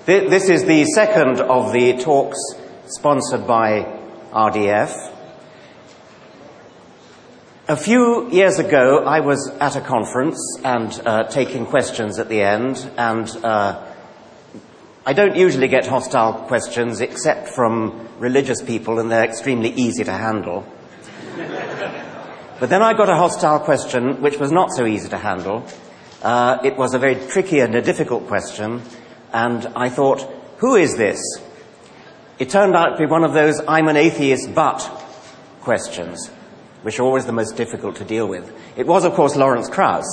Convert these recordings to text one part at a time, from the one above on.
This is the second of the talks sponsored by RDF. A few years ago, I was at a conference and taking questions at the end, and I don't usually get hostile questions except from religious people, and they're extremely easy to handle. But then I got a hostile question which was not so easy to handle. It was a very tricky and a difficult question, and I thought, who is this? It turned out to be one of those I'm an atheist but questions, which are always the most difficult to deal with. It was, of course, Lawrence Krauss.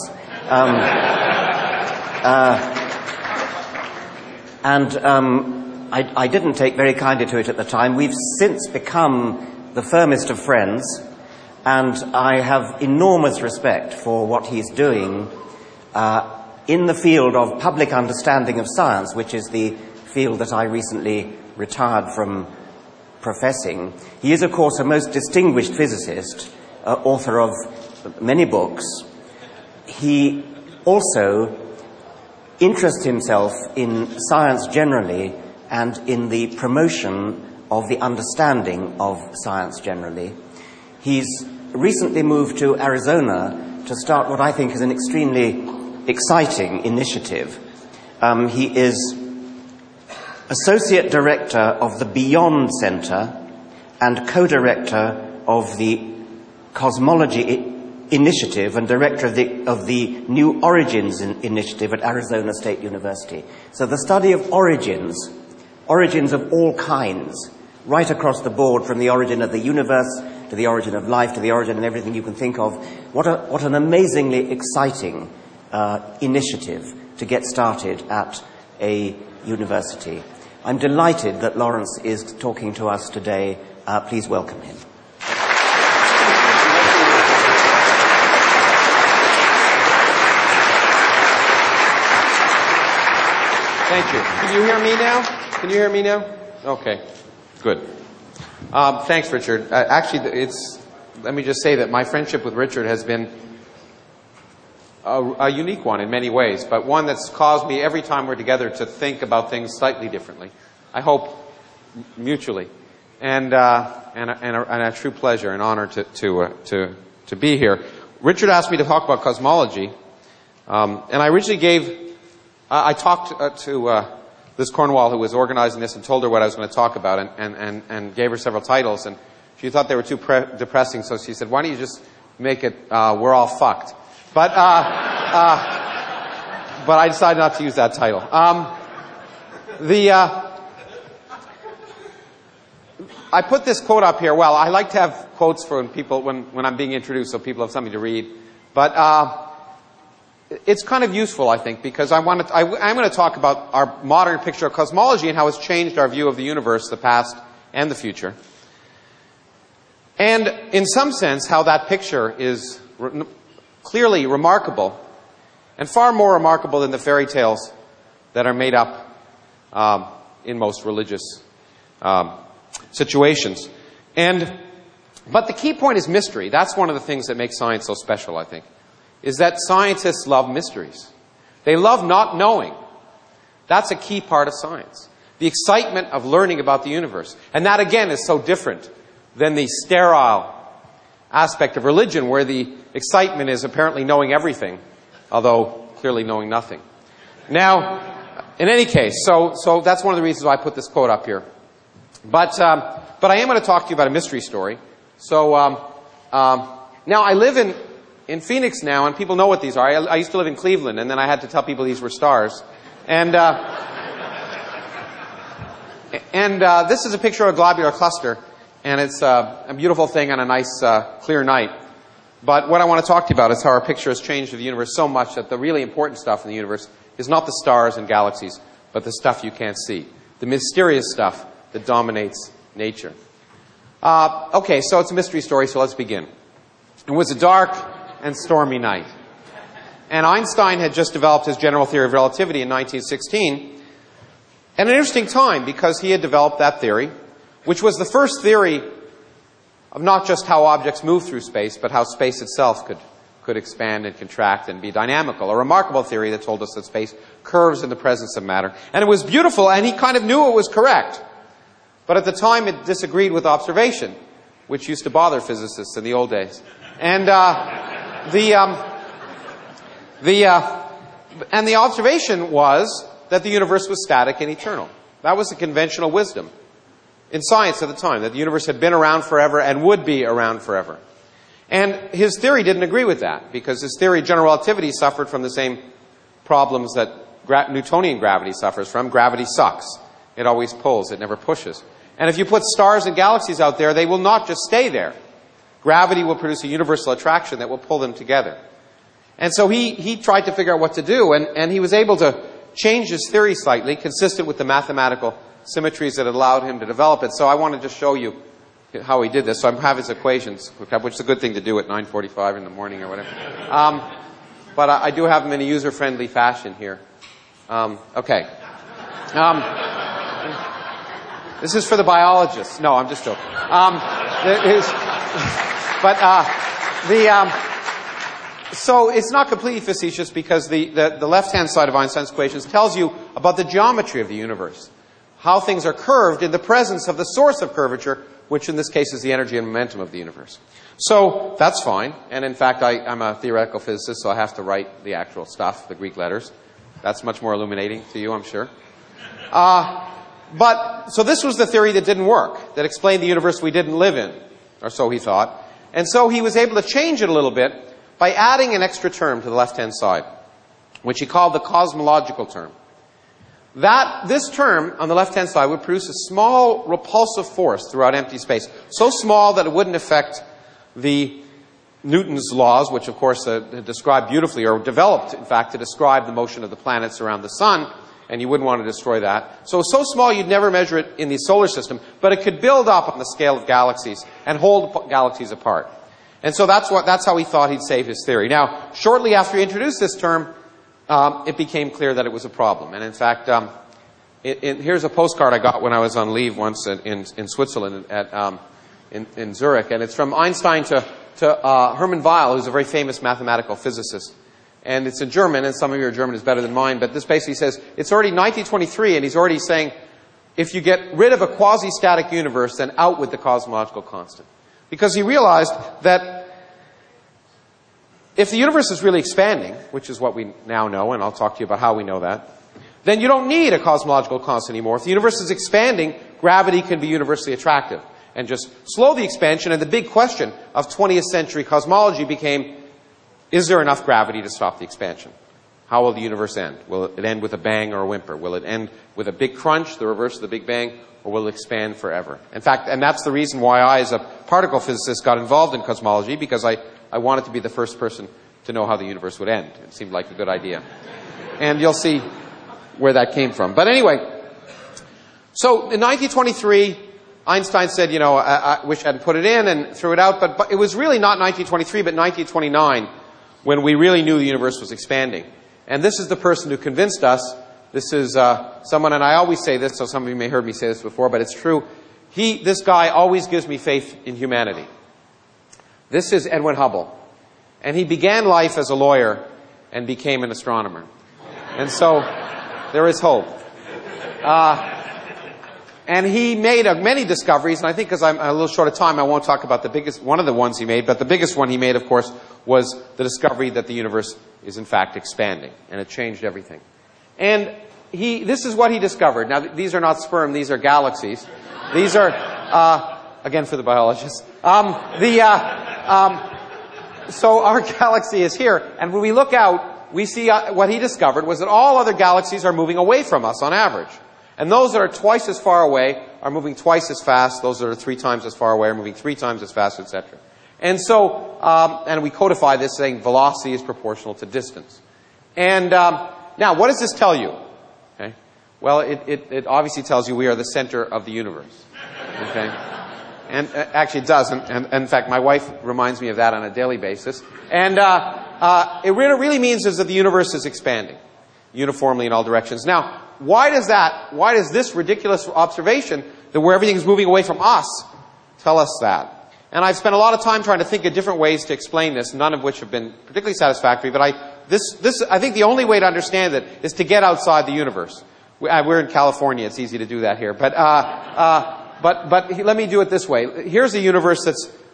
I didn't take very kindly to it at the time. We've since become the firmest of friends, and I have enormous respect for what he's doing in the field of public understanding of science, which is the field that I recently retired from professing. He is, of course, a most distinguished physicist, author of many books. He also interests himself in science generally and in the promotion of the understanding of science generally. He's recently moved to Arizona to start what I think is an extremely exciting initiative. He is Associate Director of the Beyond Center and co-director of the Cosmology Initiative and director of the New Origins Initiative at Arizona State University. So the study of origins of all kinds, right across the board, from the origin of the universe to the origin of life to the origin of everything you can think of. What an amazingly exciting initiative to get started at a university. I'm delighted that Lawrence is talking to us today. Please welcome him. Thank you. Can you hear me now? Can you hear me now? Okay, good. Thanks, Richard. Actually, let me just say that my friendship with Richard has been a unique one in many ways, but one that's caused me every time we're together to think about things slightly differently. I hope mutually, and a true pleasure and honor to be here. Richard asked me to talk about cosmology, and I originally I talked to Liz Cornwall, who was organizing this, and told her what I was going to talk about, and gave her several titles, and she thought they were too depressing, so she said, "Why don't you just make it We're All Fucked?" But I decided not to use that title. I put this quote up here. Well, I like to have quotes for when I'm being introduced, so people have something to read. But it's kind of useful, I think, because I'm going to talk about our modern picture of cosmology and how it's changed our view of the universe, the past and the future. And in some sense, how that picture is clearly remarkable, and far more remarkable than the fairy tales that are made up in most religious situations. But the key point is mystery. That's one of the things that makes science so special, I think, is that scientists love mysteries. They love not knowing. That's a key part of science. The excitement of learning about the universe. And that, again, is so different than the sterile aspect of religion, where the excitement is apparently knowing everything, although clearly knowing nothing. Now, in any case, so that's one of the reasons why I put this quote up here. But I am going to talk to you about a mystery story. So now I live in Phoenix now, and people know what these are. I used to live in Cleveland, and then I had to tell people these were stars. And this is a picture of a globular cluster, and it's a beautiful thing on a nice clear night. But what I want to talk to you about is how our picture has changed of the universe so much that the really important stuff in the universe is not the stars and galaxies, but the stuff you can't see, the mysterious stuff that dominates nature. Okay, so it's a mystery story, so let's begin. It was a dark and stormy night, and Einstein had just developed his general theory of relativity in 1916, at an interesting time, because he had developed that theory, which was the first theory of not just how objects move through space, but how space itself could could expand and contract and be dynamical. A remarkable theory that told us that space curves in the presence of matter. And it was beautiful, and he kind of knew it was correct. But at the time, it disagreed with observation, which used to bother physicists in the old days. And the observation was that the universe was static and eternal. That was the conventional wisdom in science at the time, that the universe had been around forever and would be around forever. And his theory didn't agree with that, because his theory, general relativity, suffered from the same problems that Newtonian gravity suffers from. Gravity sucks. It always pulls. It never pushes. And if you put stars and galaxies out there, they will not just stay there. Gravity will produce a universal attraction that will pull them together. And so he tried to figure out what to do, and he was able to change his theory slightly, consistent with the mathematical symmetries that allowed him to develop it. So I want to just show you how he did this. So I have his equations, which is a good thing to do at 9:45 in the morning or whatever. But I do have them in a user-friendly fashion here. Okay. This is for the biologists. No, I'm just joking. So it's not completely facetious, because the left-hand side of Einstein's equations tells you about the geometry of the universe, how things are curved in the presence of the source of curvature, which in this case is the energy and momentum of the universe. So that's fine. And in fact, I'm a theoretical physicist, so I have to write the actual stuff, the Greek letters. That's much more illuminating to you, I'm sure. So this was the theory that didn't work, that explained the universe we didn't live in, or so he thought. And so he was able to change it a little bit by adding an extra term to the left-hand side, which he called the cosmological term. This term on the left-hand side would produce a small repulsive force throughout empty space, so small that it wouldn't affect the Newton's laws, which of course describe beautifully, or developed, in fact, to describe the motion of the planets around the sun, and you wouldn't want to destroy that. So small you'd never measure it in the solar system, but it could build up on the scale of galaxies and hold galaxies apart. And so that's how he thought he'd save his theory. Now, shortly after he introduced this term, it became clear that it was a problem. And in fact, here's a postcard I got when I was on leave once in Switzerland, in Zurich, and it's from Einstein to Hermann Weyl, who's a very famous mathematical physicist. And it's in German, and some of your German is better than mine, but this basically says, it's already 1923, and he's already saying, if you get rid of a quasi-static universe, then out with the cosmological constant. Because he realized that if the universe is really expanding, which is what we now know, and I'll talk to you about how we know that, then you don't need a cosmological constant anymore. If the universe is expanding, gravity can be universally attractive. And just slow the expansion, and the big question of 20th century cosmology became, is there enough gravity to stop the expansion? How will the universe end? Will it end with a bang or a whimper? Will it end with a big crunch, the reverse of the Big Bang, or will it expand forever? In fact, and that's the reason why I, as a particle physicist, got involved in cosmology, because I wanted to be the first person to know how the universe would end. It seemed like a good idea. And you'll see where that came from. But anyway, so in 1923, Einstein said, I wish I hadn't put it in, and threw it out, but it was really not 1923, but 1929, when we really knew the universe was expanding. And this is the person who convinced us. This is someone, and I always say this, so some of you may have heard me say this before, but it's true. This guy always gives me faith in humanity. This is Edwin Hubble. And he began life as a lawyer and became an astronomer. And so there is hope. And he made many discoveries, and I think because I'm a little short of time, I won't talk about one of the ones he made, but the biggest one he made, of course, was the discovery that the universe is in fact expanding, and it changed everything. And this is what he discovered. Now, these are not sperm, these are galaxies. These are, again for the biologists. So our galaxy is here, and when we look out, we see what he discovered was that all other galaxies are moving away from us on average. And those that are twice as far away are moving twice as fast. Those that are 3 times as far away are moving 3 times as fast, etc. And so, and we codify this saying velocity is proportional to distance. And now, what does this tell you? Okay. Well, it obviously tells you we are the center of the universe. Okay. And actually, it does. And in fact, my wife reminds me of that on a daily basis. And it really means is that the universe is expanding uniformly in all directions. Now, why does this ridiculous observation that where everything is moving away from us tell us that? And I've spent a lot of time trying to think of different ways to explain this, none of which have been particularly satisfactory. But I think the only way to understand it is to get outside the universe. We're in California; it's easy to do that here. But let me do it this way. Here's a universe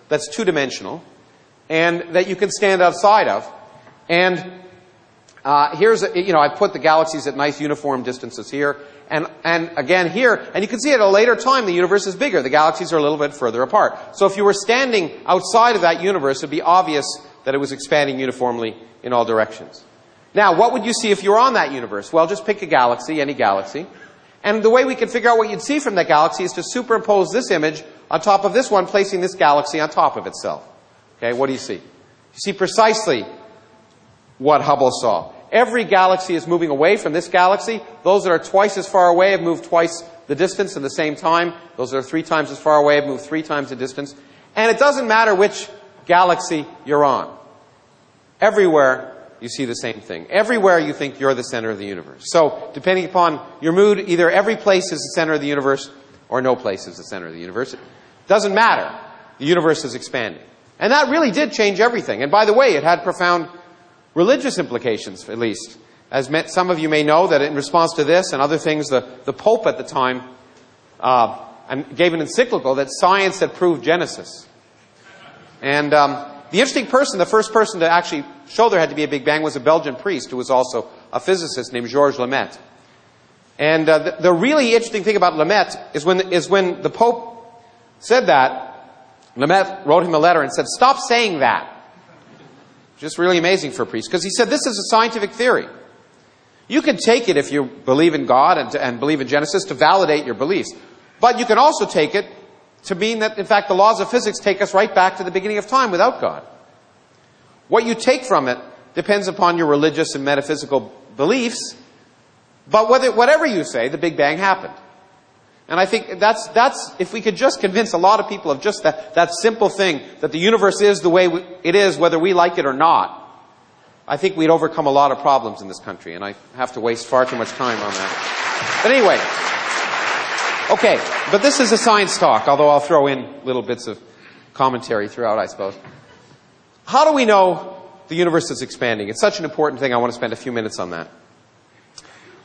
that's two-dimensional, and that you can stand outside of. And I put the galaxies at nice uniform distances here. And again here, and you can see at a later time the universe is bigger. The galaxies are a little bit further apart. So if you were standing outside of that universe, it would be obvious that it was expanding uniformly in all directions. Now, what would you see if you were on that universe? Well, just pick a galaxy, any galaxy. And the way we can figure out what you'd see from that galaxy is to superimpose this image on top of this one, placing this galaxy on top of itself. Okay, what do you see? You see precisely what Hubble saw. Every galaxy is moving away from this galaxy. Those that are twice as far away have moved twice the distance in the same time. Those that are 3 times as far away have moved 3 times the distance. And it doesn't matter which galaxy you're on. Everywhere you see the same thing. Everywhere you think you're the center of the universe. So, depending upon your mood, either every place is the center of the universe or no place is the center of the universe. It doesn't matter. The universe is expanding. And that really did change everything. And by the way, it had profound religious implications, at least. As some of you may know, that in response to this and other things, the Pope at the time gave an encyclical that science had proved Genesis. And the interesting person, the first person to actually show there had to be a Big Bang, was a Belgian priest who was also a physicist named Georges Lemaitre. And the really interesting thing about Lemaitre is when the Pope said that, Lemaitre wrote him a letter and said, "Stop saying that." Just really amazing for a priest, because he said this is a scientific theory. You can take it if you believe in God and believe in Genesis to validate your beliefs. But you can also take it to mean that, in fact, the laws of physics take us right back to the beginning of time without God. What you take from it depends upon your religious and metaphysical beliefs, but whatever you say, the Big Bang happened. And I think that's if we could just convince a lot of people of just that simple thing, that the universe is the way it is, whether we like it or not, I think we'd overcome a lot of problems in this country, and I have to waste far too much time on that. But anyway, okay, but this is a science talk, although I'll throw in little bits of commentary throughout, I suppose. How do we know the universe is expanding? It's such an important thing, I want to spend a few minutes on that.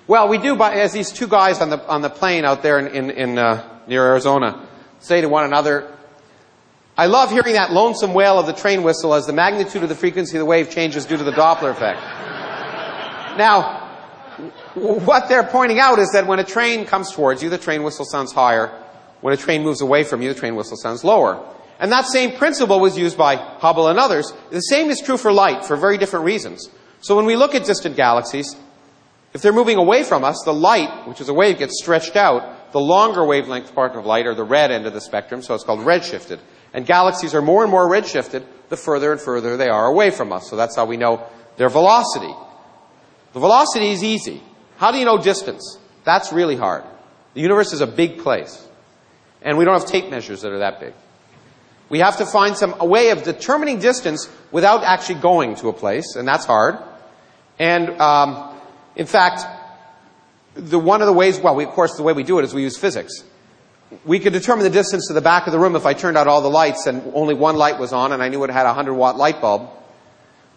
Well, we do, as these two guys on the plane out there near Arizona say to one another, "I love hearing that lonesome wail of the train whistle as the magnitude of the frequency of the wave changes due to the Doppler effect." Now, what they're pointing out is that when a train comes towards you, the train whistle sounds higher. When a train moves away from you, the train whistle sounds lower. And that same principle was used by Hubble and others. The same is true for light for very different reasons. So when we look at distant galaxies, if they're moving away from us, the light, which is a wave, gets stretched out. The longer wavelength part of light, or the red end of the spectrum, so it's called redshifted. And galaxies are more and more redshifted the further and further they are away from us. So that's how we know their velocity. The velocity is easy. How do you know distance? That's really hard. The universe is a big place. And we don't have tape measures that are that big. We have to find a way of determining distance without actually going to a place, and that's hard. And in fact, one of the ways, of course, the way we do it is we use physics. We could determine the distance to the back of the room if I turned out all the lights and only one light was on and I knew it had a 100-watt light bulb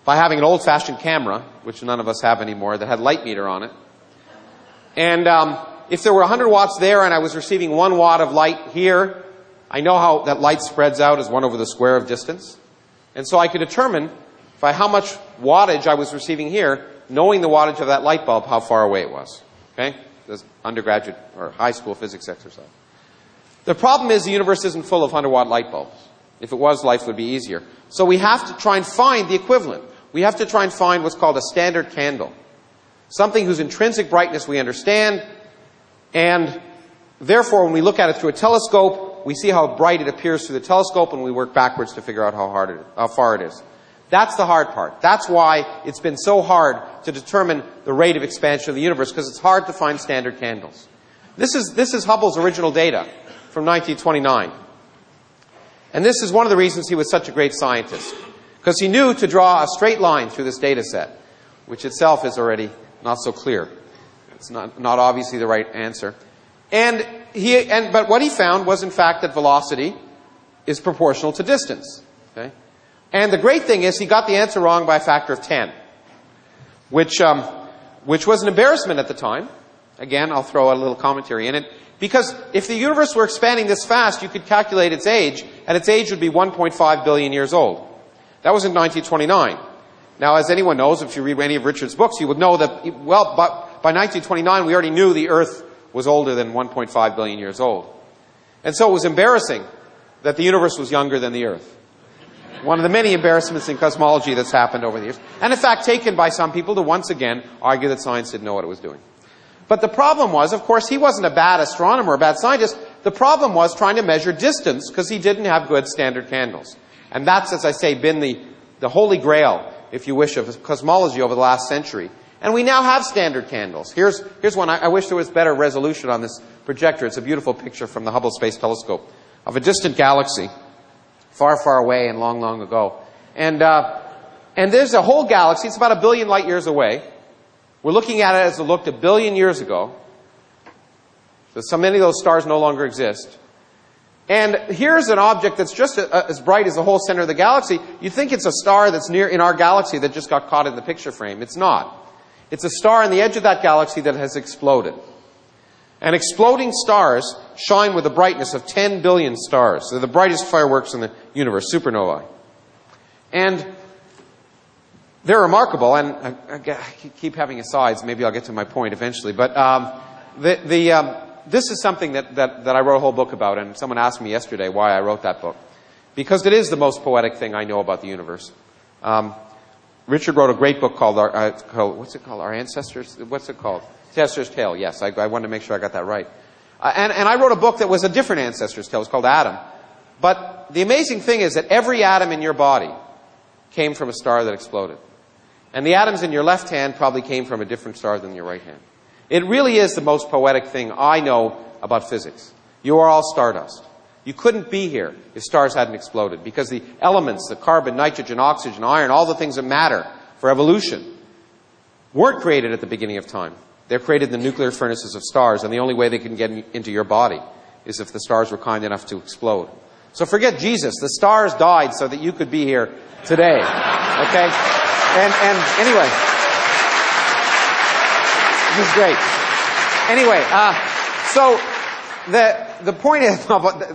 by having an old-fashioned camera, which none of us have anymore, that had light meter on it. And if there were 100 watts there and I was receiving 1 watt of light here, I know how that light spreads out as 1 over the square of distance. And so I could determine by how much wattage I was receiving here, knowing the wattage of that light bulb, how far away it was. Okay? This undergraduate or high school physics exercise. The problem is the universe isn't full of 100-watt light bulbs. If it was, life would be easier. So we have to try and find the equivalent. We have to try and find what's called a standard candle. Something whose intrinsic brightness we understand, and therefore when we look at it through a telescope, we see how bright it appears through the telescope, and we work backwards to figure out how far it is. That's the hard part. That's why it's been so hard to determine the rate of expansion of the universe, because it's hard to find standard candles. This is Hubble's original data from 1929. And this is one of the reasons he was such a great scientist, because he knew to draw a straight line through this data set, which itself is already not so clear. It's not obviously the right answer. But what he found was, in fact, that velocity is proportional to distance. Okay? And the great thing is he got the answer wrong by a factor of 10, which was an embarrassment at the time. Again, I'll throw a little commentary in it. Because if the universe were expanding this fast, you could calculate its age, and its age would be 1.5 billion years old. That was in 1929. Now, as anyone knows, if you read any of Richard's books, you would know that, well, by 1929, we already knew the Earth was older than 1.5 billion years old. And so it was embarrassing that the universe was younger than the Earth. One of the many embarrassments in cosmology that's happened over the years. And in fact, taken by some people to once again argue that science didn't know what it was doing. But the problem was, of course, he wasn't a bad astronomer, a bad scientist. The problem was trying to measure distance because he didn't have good standard candles. And that's, as I say, been the holy grail, if you wish, of cosmology over the last century. And we now have standard candles. Here's one. I wish there was better resolution on this projector. It's a beautiful picture from the Hubble Space Telescope of a distant galaxy, far, far away and long, long ago. And there's a whole galaxy. It's about 1 billion light years away. We're looking at it as it looked 1 billion years ago. So many of those stars no longer exist. And here's an object that's just as bright as the whole center of the galaxy. You'd think it's a star that's near in our galaxy that just got caught in the picture frame. It's not. It's a star on the edge of that galaxy that has exploded. And exploding stars shine with a brightness of 10 billion stars. They're the brightest fireworks in the universe, supernovae. And they're remarkable, and I keep having asides. Maybe I'll get to my point eventually. But this is something that I wrote a whole book about, and someone asked me yesterday why I wrote that book. Because it is the most poetic thing I know about the universe. Richard wrote a great book called what's it called? Our Ancestors? What's it called? Ancestor's Tale, yes. I wanted to make sure I got that right. And I wrote a book that was a different Ancestor's Tale. It was called Adam. But the amazing thing is that every atom in your body came from a star that exploded. And the atoms in your left hand probably came from a different star than your right hand. It really is the most poetic thing I know about physics. You are all stardust. You couldn't be here if stars hadn't exploded, because the elements, the carbon, nitrogen, oxygen, iron, all the things that matter for evolution weren't created at the beginning of time. They're created in the nuclear furnaces of stars, and the only way they can get into your body is if the stars were kind enough to explode. So forget Jesus. The stars died so that you could be here today. Okay? And anyway, this is great. Anyway, so the point is,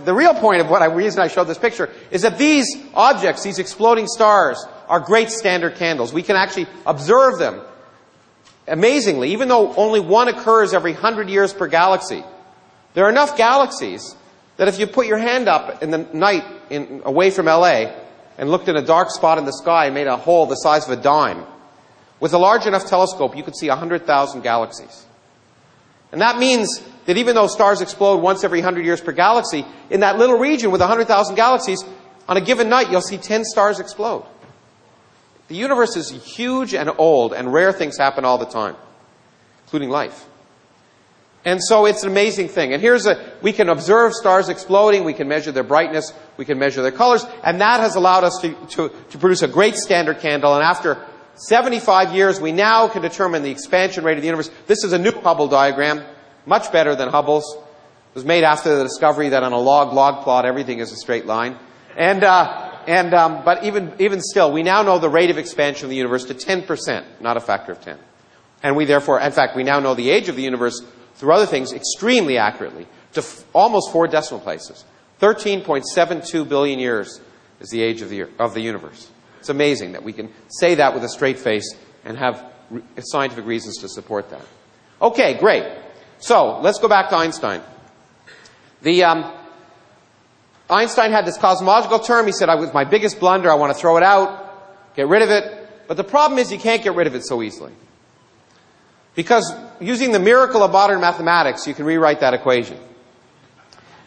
the real point of reason I showed this picture is that these objects, these exploding stars, are great standard candles. We can actually observe them amazingly, even though only one occurs every 100 years per galaxy. There are enough galaxies that if you put your hand up in the night away from LA and looked in a dark spot in the sky and made a hole the size of a dime, with a large enough telescope, you could see 100,000 galaxies. And that means that even though stars explode once every 100 years per galaxy, in that little region with 100,000 galaxies, on a given night, you'll see 10 stars explode. The universe is huge and old, and rare things happen all the time, including life. And so it's an amazing thing. And we can observe stars exploding, we can measure their brightness, we can measure their colors, and that has allowed us to produce a great standard candle. And after 75 years, we now can determine the expansion rate of the universe. This is a new Hubble diagram, much better than Hubble's. It was made after the discovery that on a log plot, everything is a straight line. But even still, we now know the rate of expansion of the universe to 10%, not a factor of 10. And we therefore, in fact, we now know the age of the universe through other things extremely accurately, to almost 4 decimal places. 13.72 billion years is the age of the universe. It's amazing that we can say that with a straight face and have scientific reasons to support that. Okay, great. So, let's go back to Einstein. Einstein had this cosmological term. He said, it was my biggest blunder. I want to throw it out, get rid of it. But the problem is you can't get rid of it so easily. Because using the miracle of modern mathematics, you can rewrite that equation.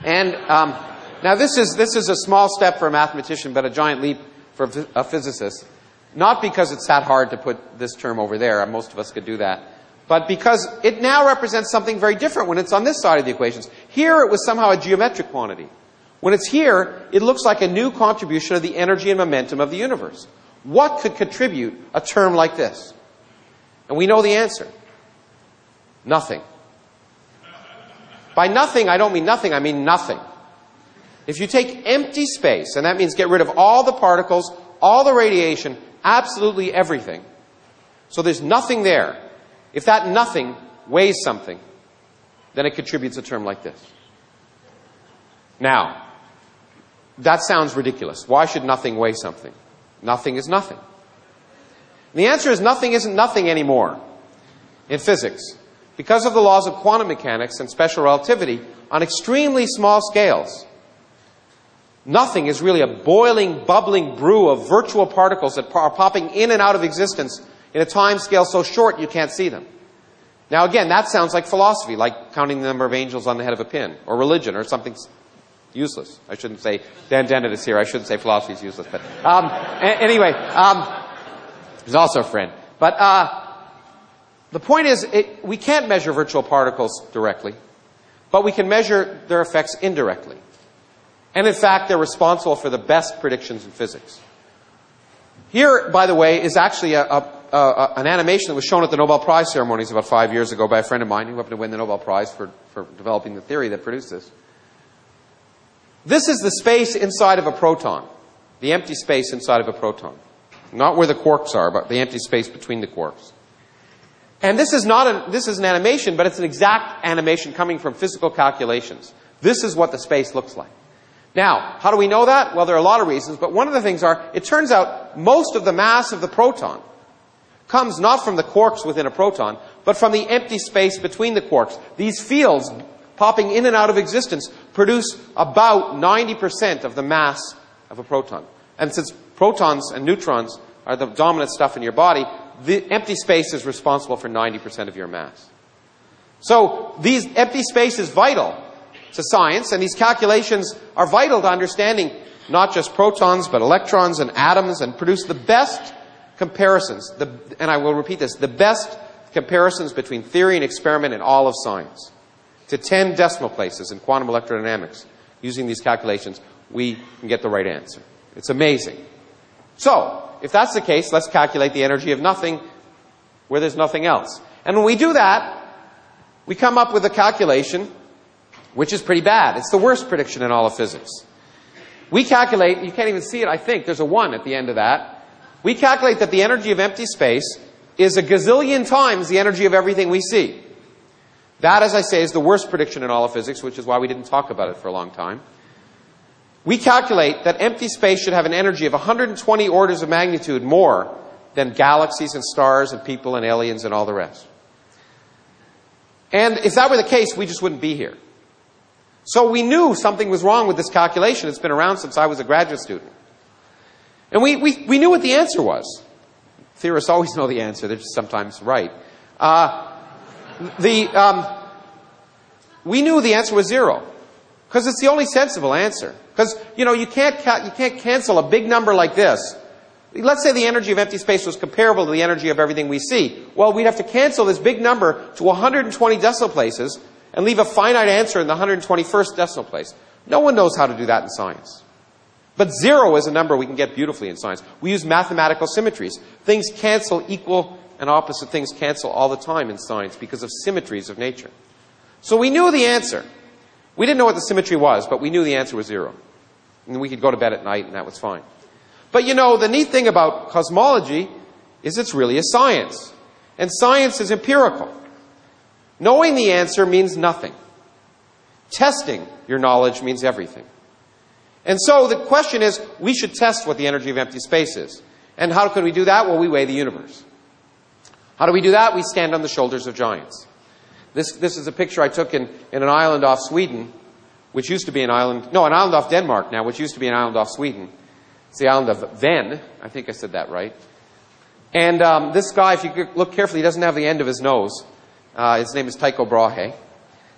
And now this is a small step for a mathematician, but a giant leap for a physicist. Not because it's that hard to put this term over there. Most of us could do that. But because it now represents something very different when it's on this side of the equations. Here it was somehow a geometric quantity. When it's here, it looks like a new contribution of the energy and momentum of the universe. What could contribute a term like this? And we know the answer. Nothing. By nothing, I don't mean nothing, I mean nothing. If you take empty space, and that means get rid of all the particles, all the radiation, absolutely everything, so there's nothing there. If that nothing weighs something, then it contributes a term like this. Now, that sounds ridiculous. Why should nothing weigh something? Nothing is nothing. And the answer is nothing isn't nothing anymore in physics. Because of the laws of quantum mechanics and special relativity, on extremely small scales, nothing is really a boiling, bubbling brew of virtual particles that are popping in and out of existence in a time scale so short you can't see them. Now again, that sounds like philosophy, like counting the number of angels on the head of a pin, or religion, or something useless. I shouldn't say, Dan Dennett is here, I shouldn't say philosophy is useless, but anyway, he's also a friend. But the point is, we can't measure virtual particles directly, but we can measure their effects indirectly. And in fact, they're responsible for the best predictions in physics. Here, by the way, is actually an animation that was shown at the Nobel Prize ceremonies about 5 years ago by a friend of mine who happened to win the Nobel Prize for developing the theory that produced this. This is the space inside of a proton, the empty space inside of a proton. Not where the quarks are, but the empty space between the quarks. And this is an animation, but it's an exact animation coming from physical calculations. This is what the space looks like. Now, how do we know that? Well, there are a lot of reasons, but one of the things it turns out most of the mass of the proton comes not from the quarks within a proton, but from the empty space between the quarks. These fields popping in and out of existence produce about 90% of the mass of a proton. And since protons and neutrons are the dominant stuff in your body, the empty space is responsible for 90% of your mass. So these empty space is vital to science, and these calculations are vital to understanding not just protons, but electrons and atoms, and produce the best comparisons, and I will repeat this, the best comparisons between theory and experiment in all of science. To 10 decimal places in quantum electrodynamics, using these calculations, we can get the right answer. It's amazing. So, if that's the case, let's calculate the energy of nothing where there's nothing else. And when we do that, we come up with a calculation which is pretty bad. It's the worst prediction in all of physics. We calculate, you can't even see it, I think, there's a 1 at the end of that. We calculate that the energy of empty space is a gazillion times the energy of everything we see. That, as I say, is the worst prediction in all of physics, which is why we didn't talk about it for a long time. We calculate that empty space should have an energy of 120 orders of magnitude more than galaxies and stars and people and aliens and all the rest. And if that were the case, we just wouldn't be here. So we knew something was wrong with this calculation. It's been around since I was a graduate student. And we knew what the answer was. Theorists always know the answer. They're just sometimes right. We knew the answer was 0. Because it's the only sensible answer. Because, you can't cancel a big number like this. Let's say the energy of empty space was comparable to the energy of everything we see. Well, we'd have to cancel this big number to 120 decimal places and leave a finite answer in the 121st decimal place. No one knows how to do that in science. But 0 is a number we can get beautifully in science. We use mathematical symmetries. Things cancel, equal and opposite things cancel all the time in science because of symmetries of nature. So we knew the answer. We didn't know what the symmetry was, but we knew the answer was 0. And we could go to bed at night and that was fine. But the neat thing about cosmology is it's really a science. And science is empirical. Knowing the answer means nothing. Testing your knowledge means everything. And so the question is, we should test what the energy of empty space is. And how can we do that? Well, we weigh the universe. How do we do that? We stand on the shoulders of giants. This is a picture I took in an island off Sweden, which used to be an island off Denmark now, which used to be an island off Sweden. It's the island of Ven. I think I said that right. And this guy, if you look carefully, he doesn't have the end of his nose. His name is Tycho Brahe.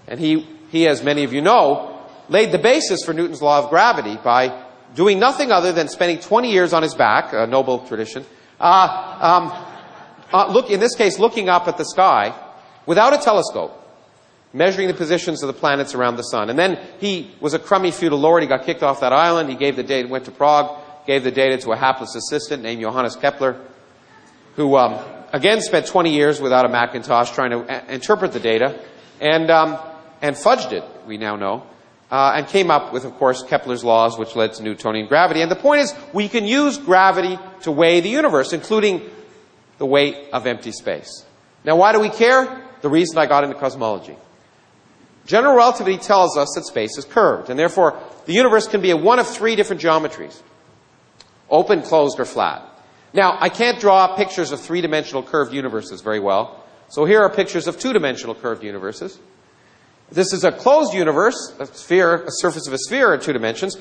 And he, as many of you know, laid the basis for Newton's law of gravity by doing nothing other than spending 20 years on his back, a noble tradition, in this case, looking up at the sky without a telescope, measuring the positions of the planets around the sun. And then he was a crummy feudal lord. He got kicked off that island. He gave the data, went to Prague, gave the data to a hapless assistant named Johannes Kepler, who again spent 20 years without a Macintosh trying to interpret the data and fudged it, we now know. and came up with, of course, Kepler's laws, which led to Newtonian gravity. And the point is, we can use gravity to weigh the universe, including the weight of empty space. Now, why do we care? The reason I got into cosmology. General relativity tells us that space is curved, and therefore the universe can be a one of three different geometries: open, closed, or flat. Now, I can't draw pictures of three-dimensional curved universes very well, so here are pictures of two-dimensional curved universes. This is a closed universe, a sphere, a surface of a sphere in 2 dimensions.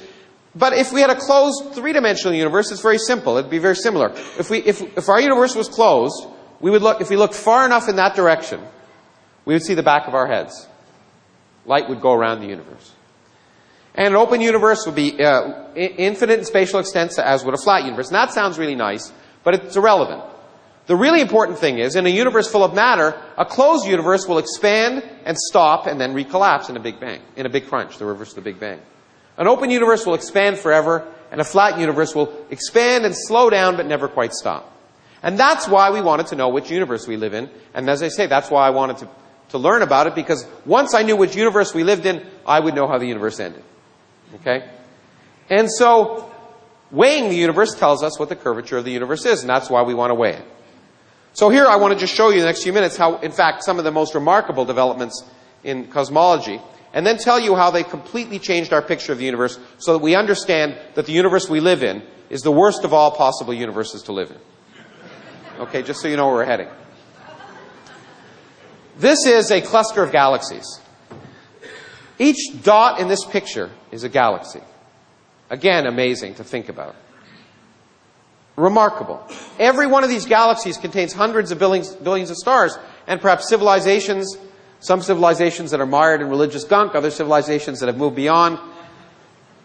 But if we had a closed 3-dimensional universe, it's very simple. It'd be very similar. If our universe was closed, if we looked far enough in that direction, we would see the back of our heads. Light would go around the universe. And an open universe would be infinite in spatial extent, as would a flat universe. And that sounds really nice, but it's irrelevant. The really important thing is, in a universe full of matter, a closed universe will expand and stop and then recollapse in a big bang, in a big crunch, the reverse of the Big Bang. An open universe will expand forever, and a flat universe will expand and slow down but never quite stop. And that's why we wanted to know which universe we live in. And as I say, that's why I wanted to learn about it, because once I knew which universe we lived in, I would know how the universe ended. Okay? And so, weighing the universe tells us what the curvature of the universe is, and that's why we want to weigh it. So here I want to just show you in the next few minutes how, in fact, some of the most remarkable developments in cosmology, and then tell you how they completely changed our picture of the universe so that we understand that the universe we live in is the worst of all possible universes to live in. Okay, just so you know where we're heading. This is a cluster of galaxies. Each dot in this picture is a galaxy. Again, amazing to think about. Remarkable. Every one of these galaxies contains hundreds of billions of stars, and perhaps civilizations, some civilizations that are mired in religious gunk, other civilizations that have moved beyond,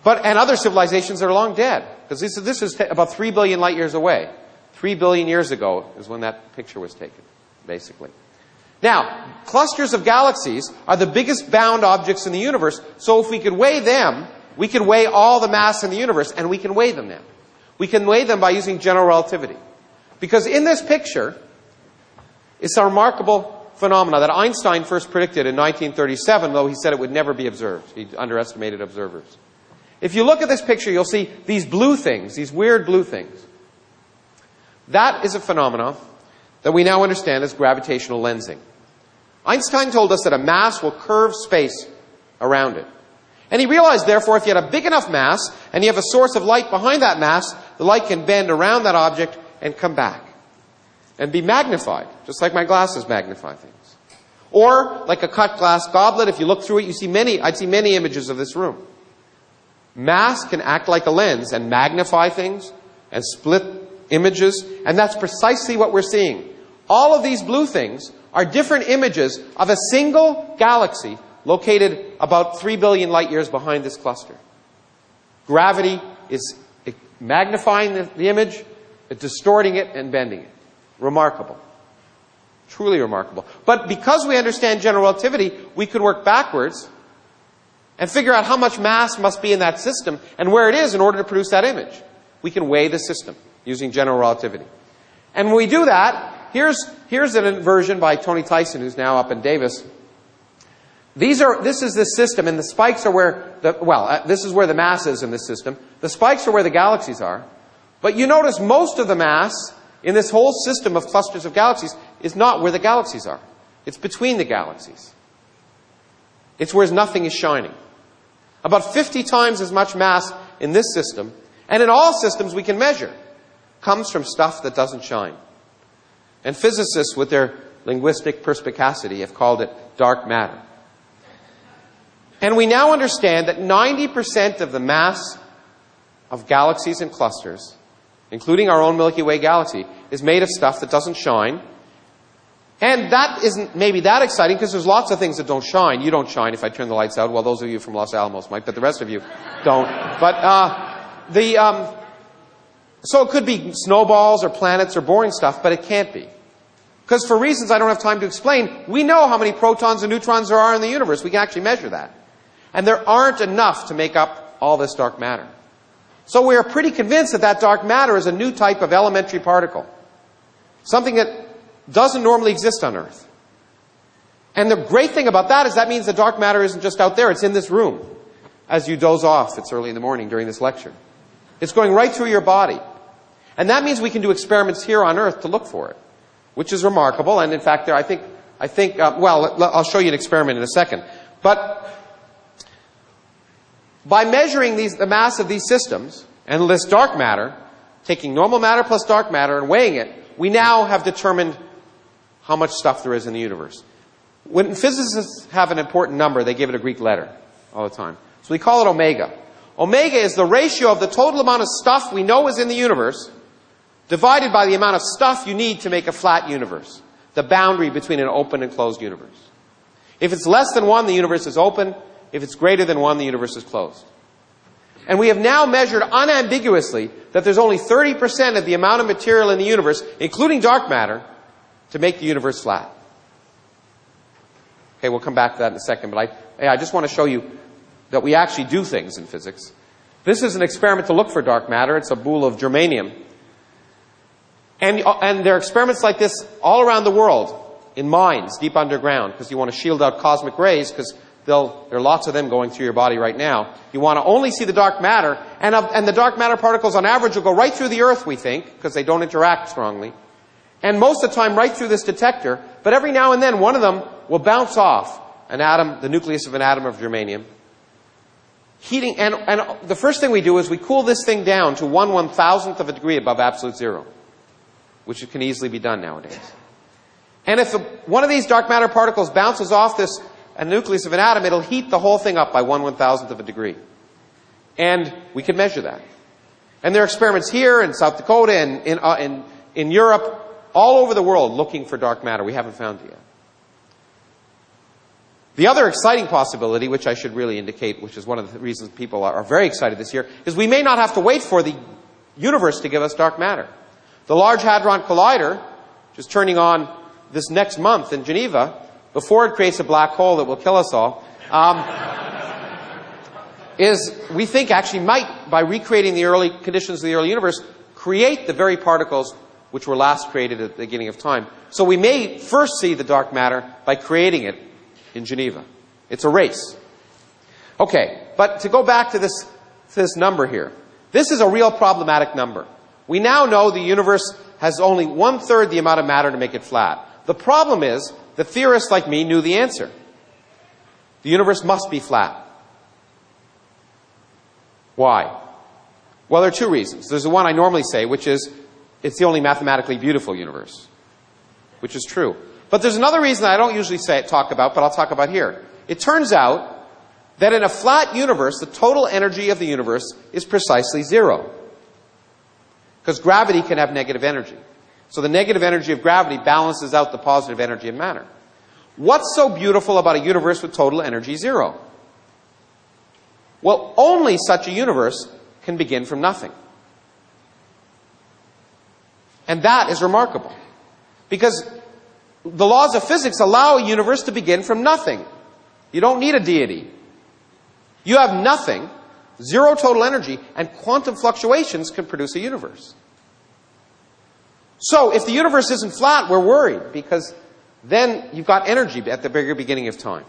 and other civilizations that are long dead. Because this is about 3 billion light years away. 3 billion years ago is when that picture was taken, basically. Now, clusters of galaxies are the biggest bound objects in the universe, so if we could weigh them, we could weigh all the mass in the universe, and we can weigh them now. We can weigh them by using general relativity. Because in this picture is a remarkable phenomena that Einstein first predicted in 1937, though he said it would never be observed. He underestimated observers. If you look at this picture, you'll see these blue things, these weird blue things. That is a phenomenon that we now understand as gravitational lensing. Einstein told us that a mass will curve space around it. And he realized, therefore, if you had a big enough mass, and you have a source of light behind that mass, the light can bend around that object and come back. And be magnified, just like my glasses magnify things. Or, like a cut glass goblet, if you look through it, I'd see many images of this room. Mass can act like a lens and magnify things and split images, and that's precisely what we're seeing. All of these blue things are different images of a single galaxy located about 3 billion light years behind this cluster. Gravity is magnifying the image, distorting it, and bending it. Remarkable. Truly remarkable. But because we understand general relativity, we could work backwards and figure out how much mass must be in that system and where it is in order to produce that image. We can weigh the system using general relativity. And when we do that, here's an inversion by Tony Tyson, who's now up in Davis. This is the system, and the spikes are where this is where the mass is in this system. The spikes are where the galaxies are. But you notice most of the mass in this whole system of clusters of galaxies is not where the galaxies are. It's between the galaxies. It's where nothing is shining. About 50 times as much mass in this system, and in all systems we can measure, comes from stuff that doesn't shine. And physicists, with their linguistic perspicacity, have called it dark matter. And we now understand that 90% of the mass of galaxies and clusters, including our own Milky Way galaxy, is made of stuff that doesn't shine. And that isn't maybe that exciting, because there's lots of things that don't shine. You don't shine if I turn the lights out. Well, those of you from Los Alamos might, but the rest of you don't. But so it could be snowballs or planets or boring stuff, but it can't be. Because for reasons I don't have time to explain, we know how many protons and neutrons there are in the universe. We can actually measure that. And there aren't enough to make up all this dark matter. So we are pretty convinced that dark matter is a new type of elementary particle. Something that doesn't normally exist on Earth. And the great thing about that is that means the dark matter isn't just out there, it's in this room. as you doze off. It's early in the morning during this lecture. It's going right through your body. And that means we can do experiments here on Earth to look for it, which is remarkable. And in fact, I'll show you an experiment in a second. But by measuring the mass of these systems and this dark matter, taking normal matter plus dark matter and weighing it, we now have determined how much stuff there is in the universe. When physicists have an important number, they give it a Greek letter all the time. So we call it omega. Omega is the ratio of the total amount of stuff we know is in the universe divided by the amount of stuff you need to make a flat universe, the boundary between an open and closed universe. If it's less than 1, the universe is open. If it's greater than 1, the universe is closed. And we have now measured unambiguously that there's only 30% of the amount of material in the universe, including dark matter, to make the universe flat. Okay, we'll come back to that in a second, but I just want to show you that we actually do things in physics. This is an experiment to look for dark matter. It's a boule of germanium. And there are experiments like this all around the world, in mines, deep underground, because you want to shield out cosmic rays, because there are lots of them going through your body right now. You want to only see the dark matter, and the dark matter particles on average will go right through the Earth, we think, because they don't interact strongly. And most of the time right through this detector, but every now and then one of them will bounce off an atom, the nucleus of an atom of germanium. Heating, and the first thing we do is we cool this thing down to 1/1000th of a degree above absolute zero, which can easily be done nowadays. And if one of these dark matter particles bounces off a nucleus of an atom, it'll heat the whole thing up by 1/1000th of a degree. And we can measure that. And there are experiments here in South Dakota and in Europe, all over the world, looking for dark matter. We haven't found it yet. The other exciting possibility, which I should really indicate, which is one of the reasons people are very excited this year, is we may not have to wait for the universe to give us dark matter. The Large Hadron Collider, which is turning on this next month in Geneva, before it creates a black hole that will kill us all, we think actually might, by recreating the early conditions of the early universe, create the very particles which were last created at the beginning of time. So we may first see the dark matter by creating it in Geneva. It's a race. Okay, but to go back to this number here, this is a real problematic number. We now know the universe has only 1/3 the amount of matter to make it flat. The problem is that theorists like me knew the answer. The universe must be flat. Why? Well, there are two reasons. There's the one I normally say, which is it's the only mathematically beautiful universe, which is true. But there's another reason I don't usually talk about, but I'll talk about here. It turns out that in a flat universe, the total energy of the universe is precisely zero. Because gravity can have negative energy. So the negative energy of gravity balances out the positive energy of matter. What's so beautiful about a universe with total energy zero? Well, only such a universe can begin from nothing. And that is remarkable. Because the laws of physics allow a universe to begin from nothing. You don't need a deity. You have nothing, zero total energy, and quantum fluctuations can produce a universe. So if the universe isn't flat, we're worried, because then you've got energy at the very beginning of time.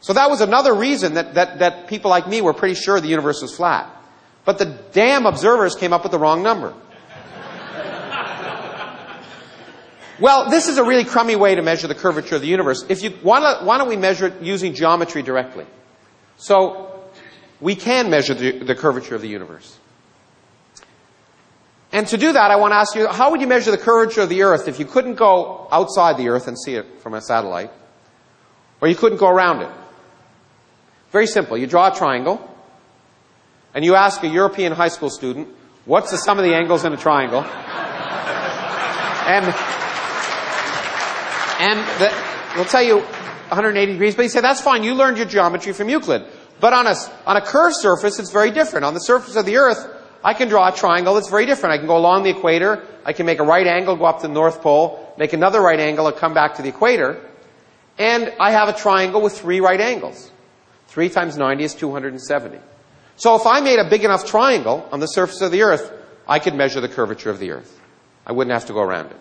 So that was another reason that people like me were pretty sure the universe was flat. But the damn observers came up with the wrong number. Well, this is a really crummy way to measure the curvature of the universe. Why don't we measure it using geometry directly? So we can measure the curvature of the universe. And to do that, I want to ask you, how would you measure the curvature of the Earth if you couldn't go outside the Earth and see it from a satellite? Or you couldn't go around it? Very simple. You draw a triangle, and you ask a European high school student, what's the sum of the angles in a triangle? And they'll tell you 180 degrees, but you say, that's fine, you learned your geometry from Euclid. But on a curved surface, it's very different. On the surface of the Earth, I can draw a triangle that's very different. I can go along the equator, I can make a right angle, go up to the North Pole, make another right angle, and come back to the equator. And I have a triangle with 3 right angles. 3 times 90 is 270. So if I made a big enough triangle on the surface of the Earth, I could measure the curvature of the Earth. I wouldn't have to go around it.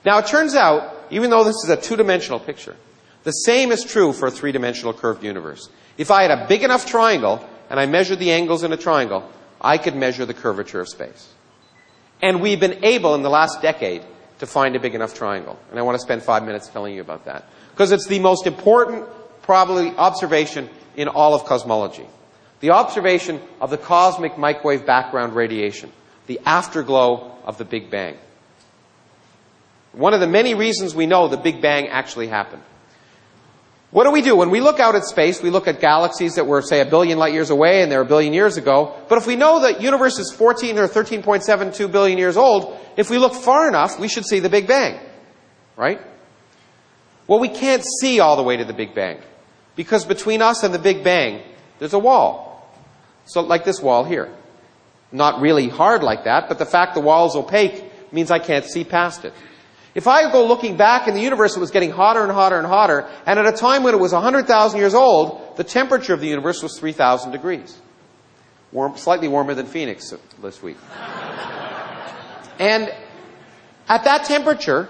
Now, it turns out, even though this is a 2-dimensional picture, the same is true for a 3-dimensional curved universe. If I had a big enough triangle, and I measured the angles in a triangle, I could measure the curvature of space. And we've been able, in the last decade, to find a big enough triangle. And I want to spend 5 minutes telling you about that. Because it's the most important, probably, observation in all of cosmology. The observation of the cosmic microwave background radiation, the afterglow of the Big Bang. One of the many reasons we know the Big Bang actually happened. What do? When we look out at space, we look at galaxies that were, say, 1 billion light years away and they're 1 billion years ago. But if we know that the universe is 14 or 13.72 billion years old, if we look far enough, we should see the Big Bang. Right? Well, we can't see all the way to the Big Bang. Because between us and the Big Bang, there's a wall. So, like this wall here. Not really hard like that, but the fact the wall is opaque means I can't see past it. If I go looking back in the universe, it was getting hotter and hotter and hotter, and at a time when it was 100,000 years old, the temperature of the universe was 3,000 degrees. Slightly warmer than Phoenix this week. And at that temperature,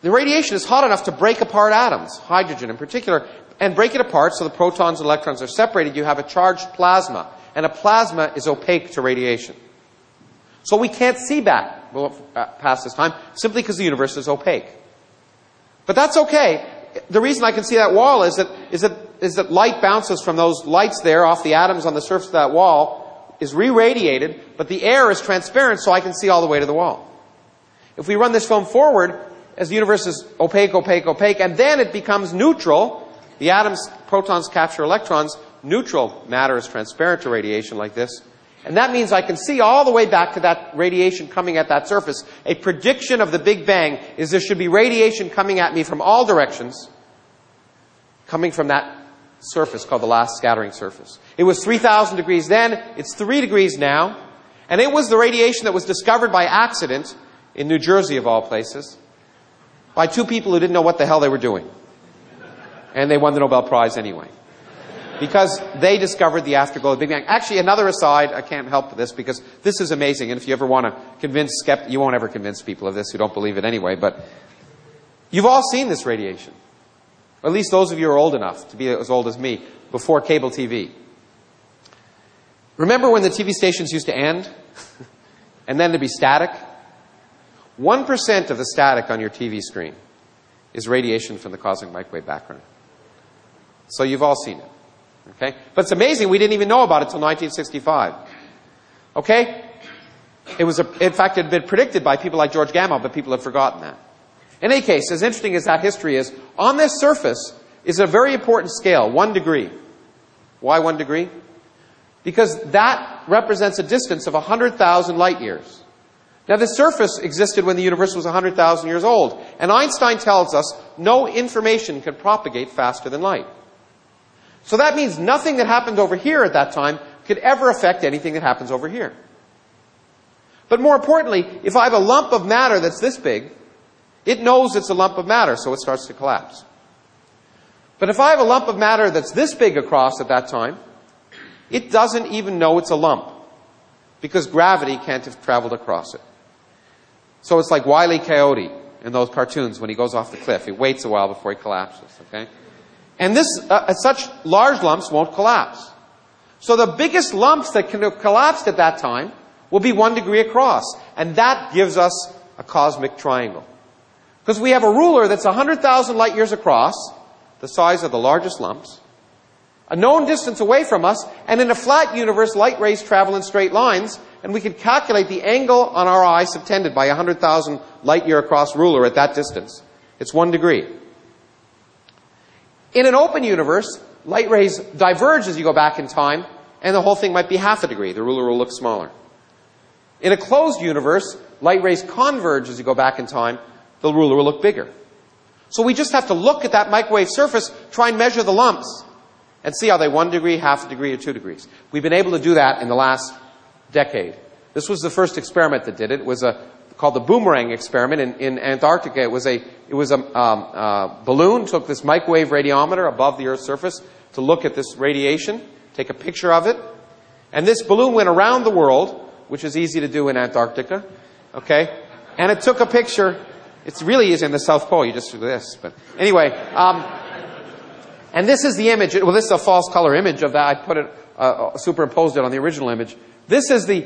the radiation is hot enough to break apart atoms, hydrogen in particular, and break it apart so the protons and electrons are separated. You have a charged plasma, and a plasma is opaque to radiation. So we can't see back past this time, simply because the universe is opaque. But that's okay. The reason I can see that wall is that light bounces from those lights there off the atoms on the surface of that wall, is re-radiated, but the air is transparent so I can see all the way to the wall. If we run this film forward, as the universe is opaque, opaque, opaque, and then it becomes neutral, the atoms, protons capture electrons, neutral matter is transparent to radiation like this. And that means I can see all the way back to that radiation coming at that surface. A prediction of the Big Bang is there should be radiation coming at me from all directions, coming from that surface called the last scattering surface. It was 3,000 degrees then, it's 3 degrees now, and it was the radiation that was discovered by accident in New Jersey, of all places, by 2 people who didn't know what the hell they were doing. And they won the Nobel Prize anyway. Because they discovered the afterglow of the Big Bang. Actually, another aside, I can't help this because this is amazing. And if you ever want to convince skeptics, you won't ever convince people of this who don't believe it anyway. But you've all seen this radiation. Or at least those of you who are old enough to be as old as me, before cable TV. Remember when the TV stations used to end? And then there'd be static? 1% of the static on your TV screen is radiation from the cosmic microwave background. So you've all seen it. Okay? But it's amazing we didn't even know about it until 1965. Okay? In fact, it had been predicted by people like George Gamow, but people have forgotten that. In any case, as interesting as that history is, on this surface is a very important scale, 1 degree. Why 1 degree? Because that represents a distance of 100,000 light years. Now, the surface existed when the universe was 100,000 years old. And Einstein tells us no information can propagate faster than light. So that means nothing that happened over here at that time could ever affect anything that happens over here. But more importantly, if I have a lump of matter that's this big, it knows it's a lump of matter, so it starts to collapse. But if I have a lump of matter that's this big across at that time, it doesn't even know it's a lump, because gravity can't have traveled across it. So it's like Wile E. Coyote in those cartoons when he goes off the cliff. He waits a while before he collapses, okay? And such large lumps won't collapse. So the biggest lumps that can have collapsed at that time will be 1 degree across. And that gives us a cosmic triangle. Because we have a ruler that's 100,000 light years across, the size of the largest lumps, a known distance away from us, and in a flat universe, light rays travel in straight lines, and we can calculate the angle on our eye subtended by a 100,000 light year across ruler at that distance. It's 1 degree. In an open universe, light rays diverge as you go back in time, and the whole thing might be half a degree. The ruler will look smaller. In a closed universe, light rays converge as you go back in time. The ruler will look bigger. So we just have to look at that microwave surface, try and measure the lumps, and see are they 1 degree, half a degree, or 2 degrees. We've been able to do that in the last decade. This was the first experiment that did it. It was called the boomerang experiment in Antarctica. It was a balloon, took this microwave radiometer above the Earth's surface to look at this radiation, take a picture of it. And this balloon went around the world, which is easy to do in Antarctica, okay? And it took a picture. It's really easy in the South Pole. You just do this. But anyway, And this is the image. Well, this is a false color image of that. I put it, superimposed it on the original image. This is the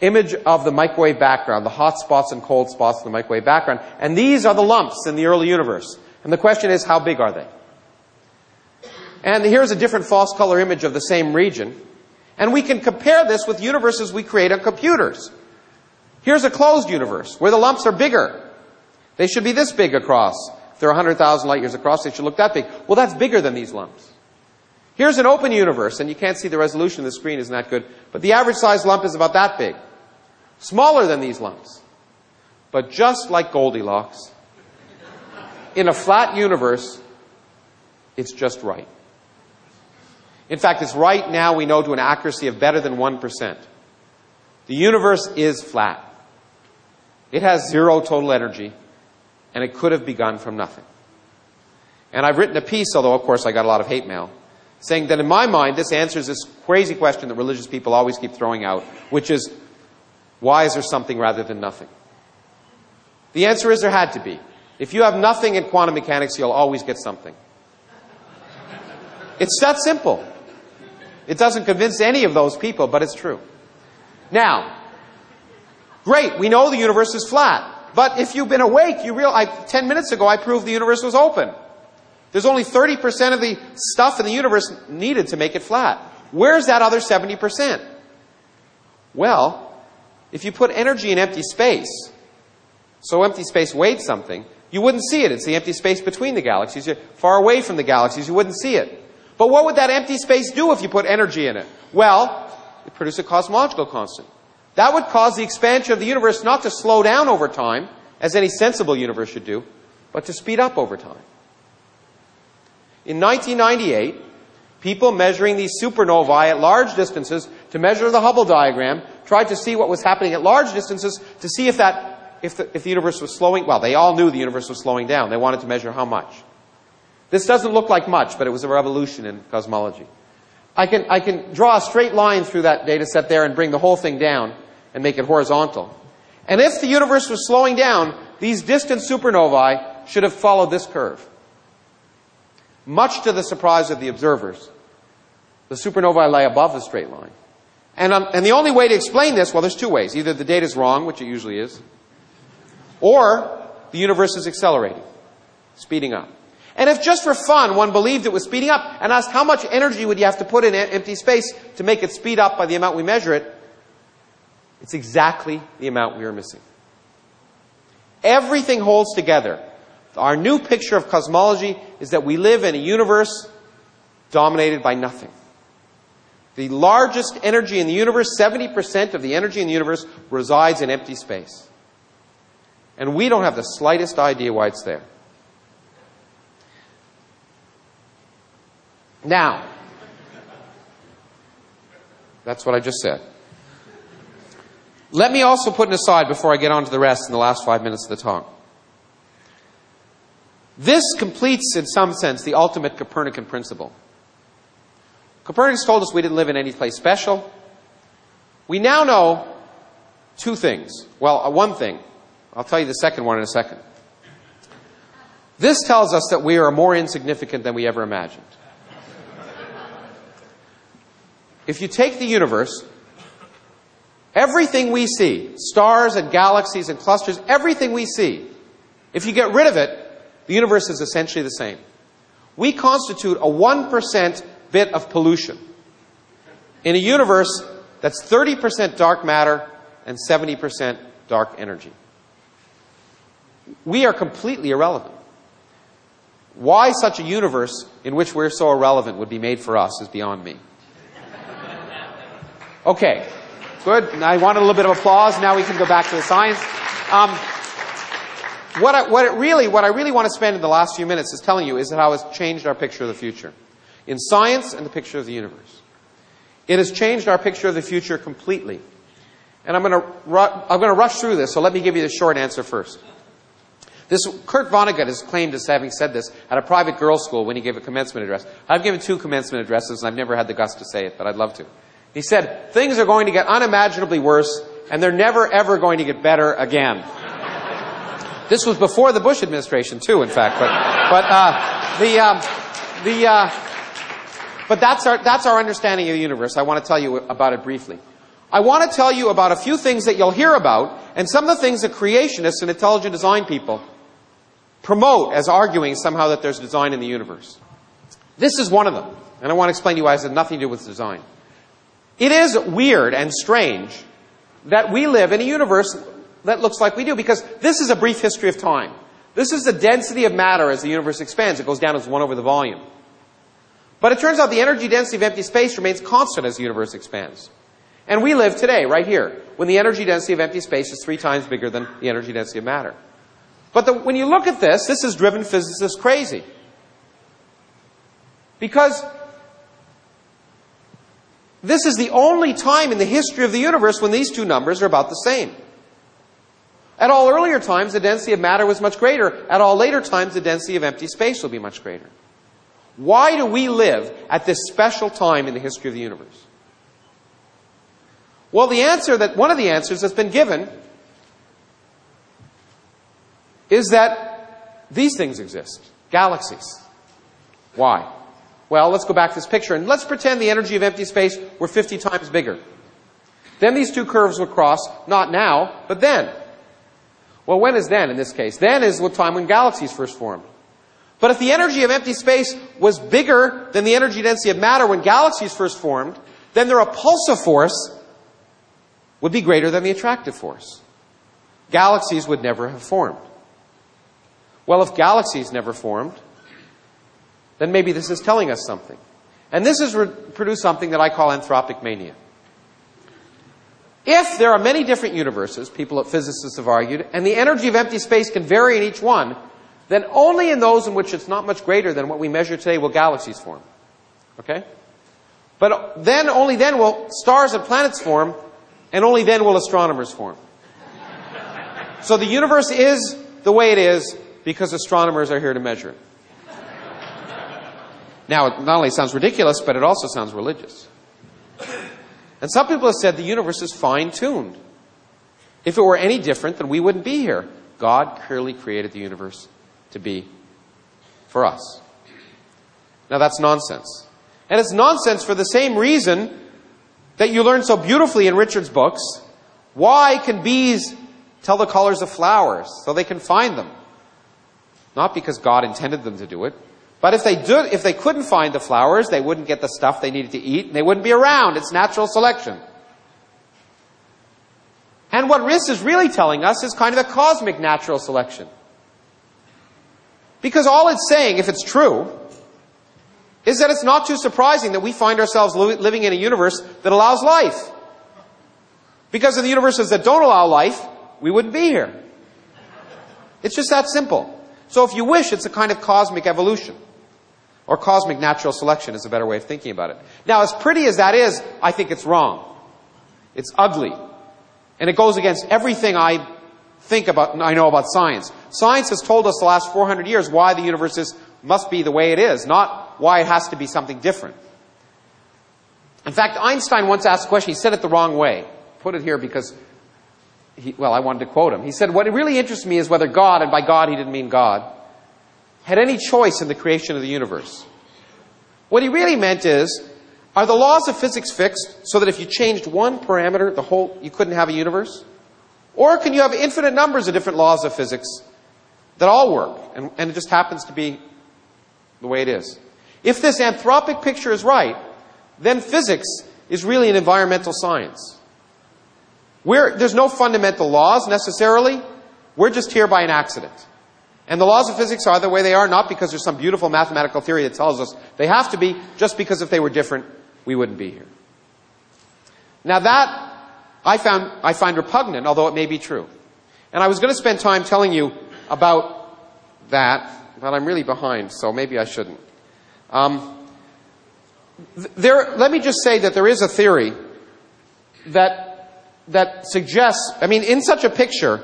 image of the microwave background, the hot spots and cold spots in the microwave background. And these are the lumps in the early universe. And the question is, how big are they? And here's a different false color image of the same region. And we can compare this with universes we create on computers. Here's a closed universe where the lumps are bigger. They should be this big across. If they're 100,000 light years across, they should look that big. Well, that's bigger than these lumps. Here's an open universe, and you can't see the resolution of the screen isn't that good, but the average size lump is about that big. Smaller than these lumps. But just like Goldilocks, in a flat universe, it's just right. In fact, it's right now, we know, to an accuracy of better than 1%. The universe is flat. It has zero total energy, and it could have begun from nothing. And I've written a piece, although of course I got a lot of hate mail, saying that in my mind this answers this crazy question that religious people always keep throwing out, which is, why is there something rather than nothing? The answer is there had to be. If you have nothing in quantum mechanics, you'll always get something. It's that simple. It doesn't convince any of those people, but it's true. Now, great, we know the universe is flat. But if you've been awake, you realize, 10 minutes ago I proved the universe was open. There's only 30% of the stuff in the universe needed to make it flat. Where's that other 70%? Well, if you put energy in empty space, so empty space weighed something, you wouldn't see it. It's the empty space between the galaxies. You're far away from the galaxies, you wouldn't see it. But what would that empty space do if you put energy in it? Well, it produces a cosmological constant. That would cause the expansion of the universe not to slow down over time, as any sensible universe should do, but to speed up over time. In 1998, people measuring these supernovae at large distances to measure the Hubble diagram tried to see what was happening at large distances to see if the universe was slowing. Well, they all knew the universe was slowing down. They wanted to measure how much. This doesn't look like much, but it was a revolution in cosmology. I can draw a straight line through that data set there and bring the whole thing down and make it horizontal. And if the universe was slowing down, these distant supernovae should have followed this curve. Much to the surprise of the observers, the supernovae lay above the straight line. And the only way to explain this, well, there's two ways. Either the data's wrong, which it usually is, or the universe is accelerating, speeding up. And if just for fun one believed it was speeding up and asked how much energy would you have to put in empty space to make it speed up by the amount we measure it, it's exactly the amount we are missing. Everything holds together. Our new picture of cosmology is that we live in a universe dominated by nothing. The largest energy in the universe, 70% of the energy in the universe, resides in empty space. And we don't have the slightest idea why it's there. Now, that's what I just said. Let me also put an aside before I get on to the rest in the last 5 minutes of the talk. This completes, in some sense, the ultimate Copernican principle. Copernicus told us we didn't live in any place special. We now know two things. Well, one thing. I'll tell you the second one in a second. This tells us that we are more insignificant than we ever imagined. If you take the universe, everything we see, stars and galaxies and clusters, everything we see, if you get rid of it, the universe is essentially the same. We constitute a 1% bit of pollution in a universe that's 30% dark matter and 70% dark energy. We are completely irrelevant. Why such a universe in which we're so irrelevant would be made for us is beyond me. Okay, good. I wanted a little bit of applause. Now we can go back to the science. What I really want to spend in the last few minutes is telling you is how it's changed our picture of the future. In science and the picture of the universe. It has changed our picture of the future completely. And I'm going to rush through this, so let me give you the short answer first. Kurt Vonnegut is claimed as having said this at a private girls' school when he gave a commencement address. I've given 2 commencement addresses, and I've never had the guts to say it, but I'd love to. He said, things are going to get unimaginably worse, and they're never, ever going to get better again. This was before the Bush administration, too, in fact. But that's our understanding of the universe. I want to tell you about it briefly. I want to tell you about a few things that you'll hear about, and some of the things that creationists and intelligent design people promote as arguing somehow that there's design in the universe. This is one of them, and I want to explain to you why it has nothing to do with design. It is weird and strange that we live in a universe that looks like we do, because this is a brief history of time. This is the density of matter as the universe expands. It goes down as 1 over the volume. But it turns out the energy density of empty space remains constant as the universe expands. And we live today, right here, when the energy density of empty space is 3 times bigger than the energy density of matter. But when you look at this has driven physicists crazy. Because this is the only time in the history of the universe when these two numbers are about the same. At all earlier times, the density of matter was much greater. At all later times, the density of empty space will be much greater. Why do we live at this special time in the history of the universe? Well, one of the answers that's been given is that these things exist. Galaxies. Why? Well, let's go back to this picture and let's pretend the energy of empty space were 50 times bigger. Then these two curves would cross, not now, but then. Well, when is then in this case? Then is the time when galaxies first formed. But if the energy of empty space was bigger than the energy density of matter when galaxies first formed, then their repulsive force would be greater than the attractive force. Galaxies would never have formed. Well, if galaxies never formed, then maybe this is telling us something. And this has produced something that I call anthropic mania. If there are many different universes, physicists have argued, and the energy of empty space can vary in each one, then only in those in which it's not much greater than what we measure today will galaxies form. Okay? But then, only then will stars and planets form, and only then will astronomers form. So the universe is the way it is because astronomers are here to measure it. Now, it not only sounds ridiculous, but it also sounds religious. And some people have said the universe is fine-tuned. If it were any different, then we wouldn't be here. God clearly created the universe to be for us. Now, that's nonsense. And it's nonsense for the same reason that you learn so beautifully in Richard's books. Why can bees tell the colors of flowers? So they can find them. Not because God intended them to do it. But if they couldn't find the flowers, they wouldn't get the stuff they needed to eat, and they wouldn't be around. It's natural selection. And what this is really telling us is kind of a cosmic natural selection. Because all it's saying, if it's true, is that it's not too surprising that we find ourselves living in a universe that allows life. Because in the universes that don't allow life, we wouldn't be here. It's just that simple. So if you wish, it's a kind of cosmic evolution. Or cosmic natural selection is a better way of thinking about it. Now, as pretty as that is, I think it's wrong. It's ugly. And it goes against everything I know about science. Science has told us the last 400 years why the universe must be the way it is, not why it has to be something different. In fact, Einstein once asked a question. He said it the wrong way. Put it here because, I wanted to quote him. He said, what really interests me is whether God, and by God he didn't mean God, had any choice in the creation of the universe. What he really meant is, are the laws of physics fixed so that if you changed one parameter, you couldn't have a universe? Or can you have infinite numbers of different laws of physics that all work, and it just happens to be the way it is? If this anthropic picture is right, then physics is really an environmental science. There's no fundamental laws necessarily. We're just here by an accident. And the laws of physics are the way they are, not because there's some beautiful mathematical theory that tells us they have to be, just because if they were different, we wouldn't be here. Now that I find repugnant, although it may be true. And I was going to spend time telling you about that, but I'm really behind, so maybe I shouldn't. Let me just say that there is a theory that suggests, in such a picture,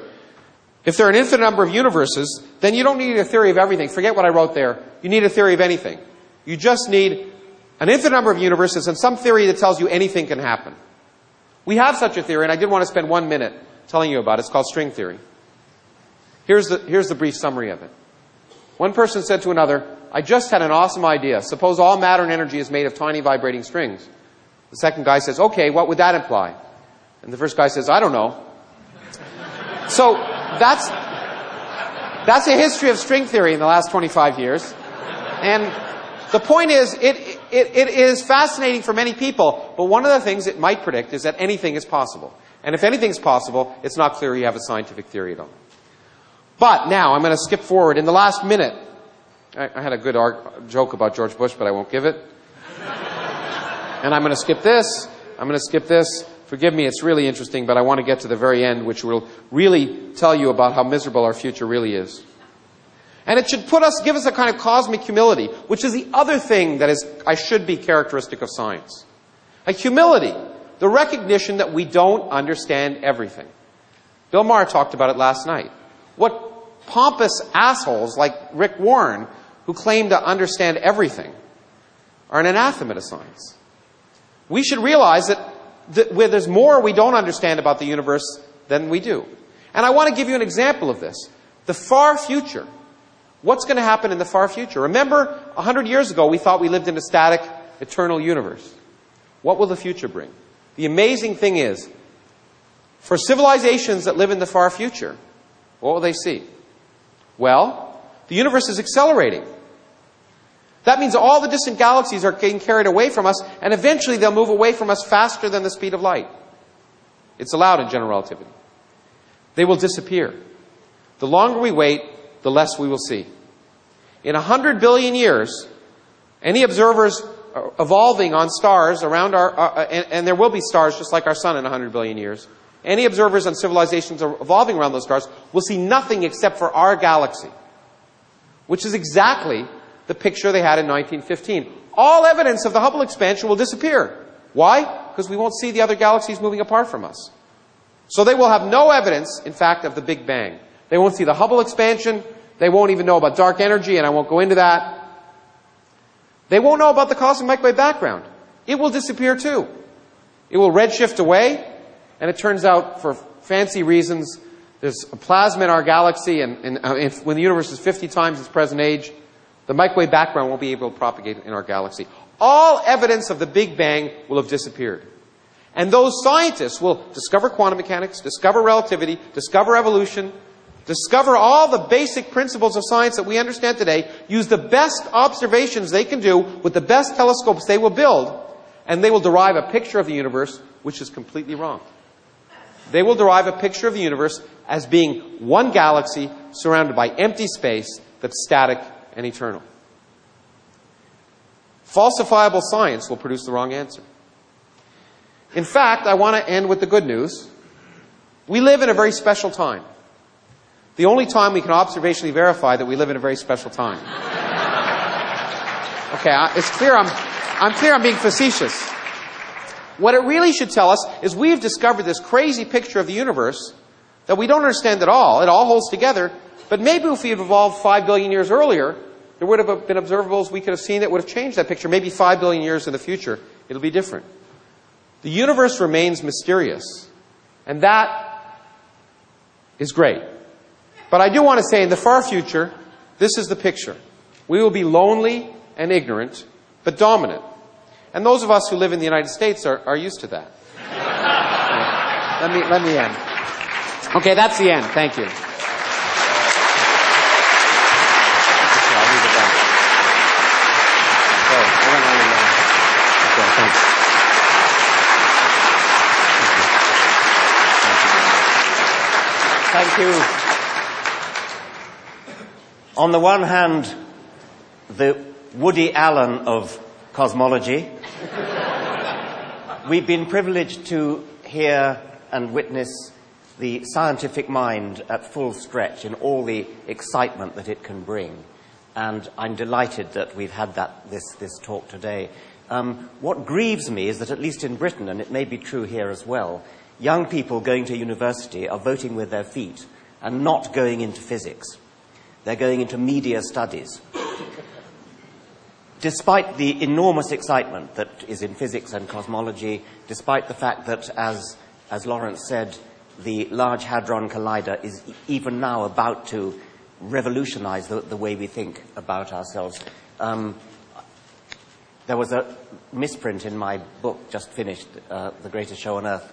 if there are an infinite number of universes, then you don't need a theory of everything. Forget what I wrote there. You need a theory of anything. You just need an infinite number of universes and some theory that tells you anything can happen. We have such a theory, and I did want to spend 1 minute telling you about it. It's called string theory. Here's the brief summary of it. One person said to another, I just had an awesome idea. Suppose all matter and energy is made of tiny vibrating strings. The second guy says, okay, what would that imply? And the first guy says, I don't know. So that's a history of string theory in the last 25 years. And the point is, it is fascinating for many people, but one of the things it might predict is that anything is possible. And if anything's possible, it's not clear you have a scientific theory at all. But now, I'm going to skip forward. In the last minute, I had a good joke about George Bush, but I won't give it. And I'm going to skip this. I'm going to skip this. Forgive me, it's really interesting, but I want to get to the very end, which will really tell you about how miserable our future really is. And it should give us a kind of cosmic humility, which is the other thing that should be characteristic of science. A humility, the recognition that we don't understand everything. Bill Maher talked about it last night. What pompous assholes like Rick Warren, who claim to understand everything, are an anathema to science. We should realize that where there's more we don't understand about the universe than we do. And I want to give you an example of this. The far future. What's going to happen in the far future? Remember, 100 years ago, we thought we lived in a static, eternal universe. What will the future bring? The amazing thing is, for civilizations that live in the far future, what will they see? Well, the universe is accelerating. That means all the distant galaxies are getting carried away from us, and eventually they'll move away from us faster than the speed of light. It's allowed in general relativity. They will disappear. The longer we wait, the less we will see. In 100 billion years, any observers evolving on stars around and there will be stars just like our sun in 100 billion years, any observers on civilizations evolving around those stars will see nothing except for our galaxy, which is exactly the picture they had in 1915. All evidence of the Hubble expansion will disappear. Why? Because we won't see the other galaxies moving apart from us. So they will have no evidence, in fact, of the Big Bang. They won't see the Hubble expansion. They won't even know about dark energy, and I won't go into that. They won't know about the cosmic microwave background. It will disappear too. It will redshift away, and it turns out, for fancy reasons, there's a plasma in our galaxy, and when the universe is 50 times its present age, the microwave background won't be able to propagate in our galaxy. All evidence of the Big Bang will have disappeared. And those scientists will discover quantum mechanics, discover relativity, discover evolution, discover all the basic principles of science that we understand today, use the best observations they can do with the best telescopes they will build, and they will derive a picture of the universe which is completely wrong. They will derive a picture of the universe as being one galaxy surrounded by empty space that's static and eternal. Falsifiable science will produce the wrong answer. In fact, I want to end with the good news. We live in a very special time. The only time we can observationally verify that we live in a very special time. Okay, it's clear I'm being facetious. What it really should tell us is we've discovered this crazy picture of the universe that we don't understand at all. It all holds together. But maybe if we had evolved 5 billion years earlier, there would have been observables we could have seen that would have changed that picture. Maybe 5 billion years in the future, it'll be different. The universe remains mysterious. And that is great. But I do want to say, in the far future, this is the picture. We will be lonely and ignorant, but dominant. And those of us who live in the United States are used to that. Let me end. Okay, that's the end. Thank you. I'll leave it there. Okay, thanks. Thank you. On the one hand, the Woody Allen of cosmology. We've been privileged to hear and witness the scientific mind at full stretch in all the excitement that it can bring. And I'm delighted that we've had this talk today. What grieves me is that, at least in Britain, and it may be true here as well, young people going to university are voting with their feet and not going into physics. They're going into media studies. Despite the enormous excitement that is in physics and cosmology, despite the fact that, as Lawrence said, the Large Hadron Collider is even now about to revolutionize the way we think about ourselves. There was a misprint in my book, just finished, The Greatest Show on Earth.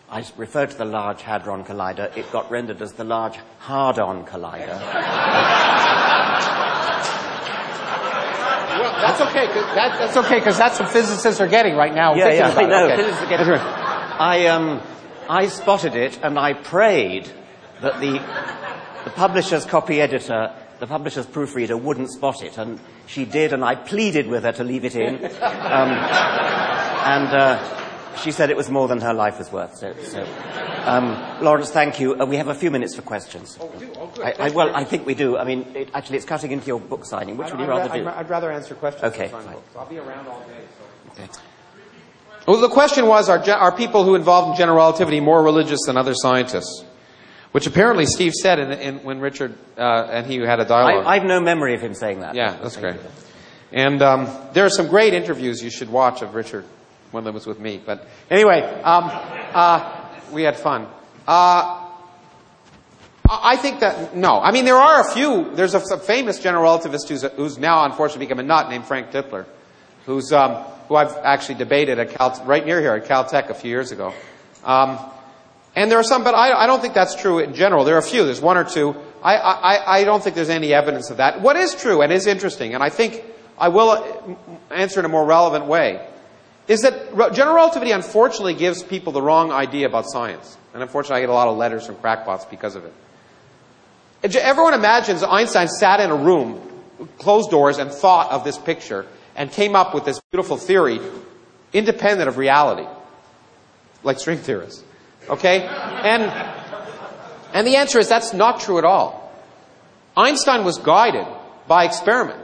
I referred to the Large Hadron Collider. It got rendered as the Large Hard-On Collider. Well, that's okay. That's okay, because that's what physicists are getting right now. Yeah, I know. Okay. Physicists are getting. I spotted it, and I prayed that the publisher's copy editor, the publisher's proofreader, wouldn't spot it, and she did, and I pleaded with her to leave it in. She said it was more than her life was worth. Lawrence, thank you. We have a few minutes for questions. Oh, we do? Oh, good. I think we do. I mean, it's cutting into your book signing. Which would you rather do? I'd rather answer questions. Okay. Than sign books. I'll be around all day. So. Okay. Well, the question was, are people who involved in general relativity more religious than other scientists? Which apparently Steve said when Richard and he had a dialogue. I have no memory of him saying that. Yeah, that's great. And there are some great interviews you should watch of Richard. One of them was with me. But anyway, we had fun. I think that, no. I mean, there are a few. There's a famous general relativist who's now unfortunately become a nut named Frank Tipler, who I've actually debated right near here at Caltech a few years ago. And there are some, but I don't think that's true in general. There are a few. There's one or two. I don't think there's any evidence of that. What is true and is interesting, and I think I will answer in a more relevant way, is that general relativity unfortunately gives people the wrong idea about science. And unfortunately I get a lot of letters from crackpots because of it. Everyone imagines Einstein sat in a room, closed doors, and thought of this picture and came up with this beautiful theory independent of reality, like string theorists. Okay? And the answer is that's not true at all. Einstein was guided by experiment,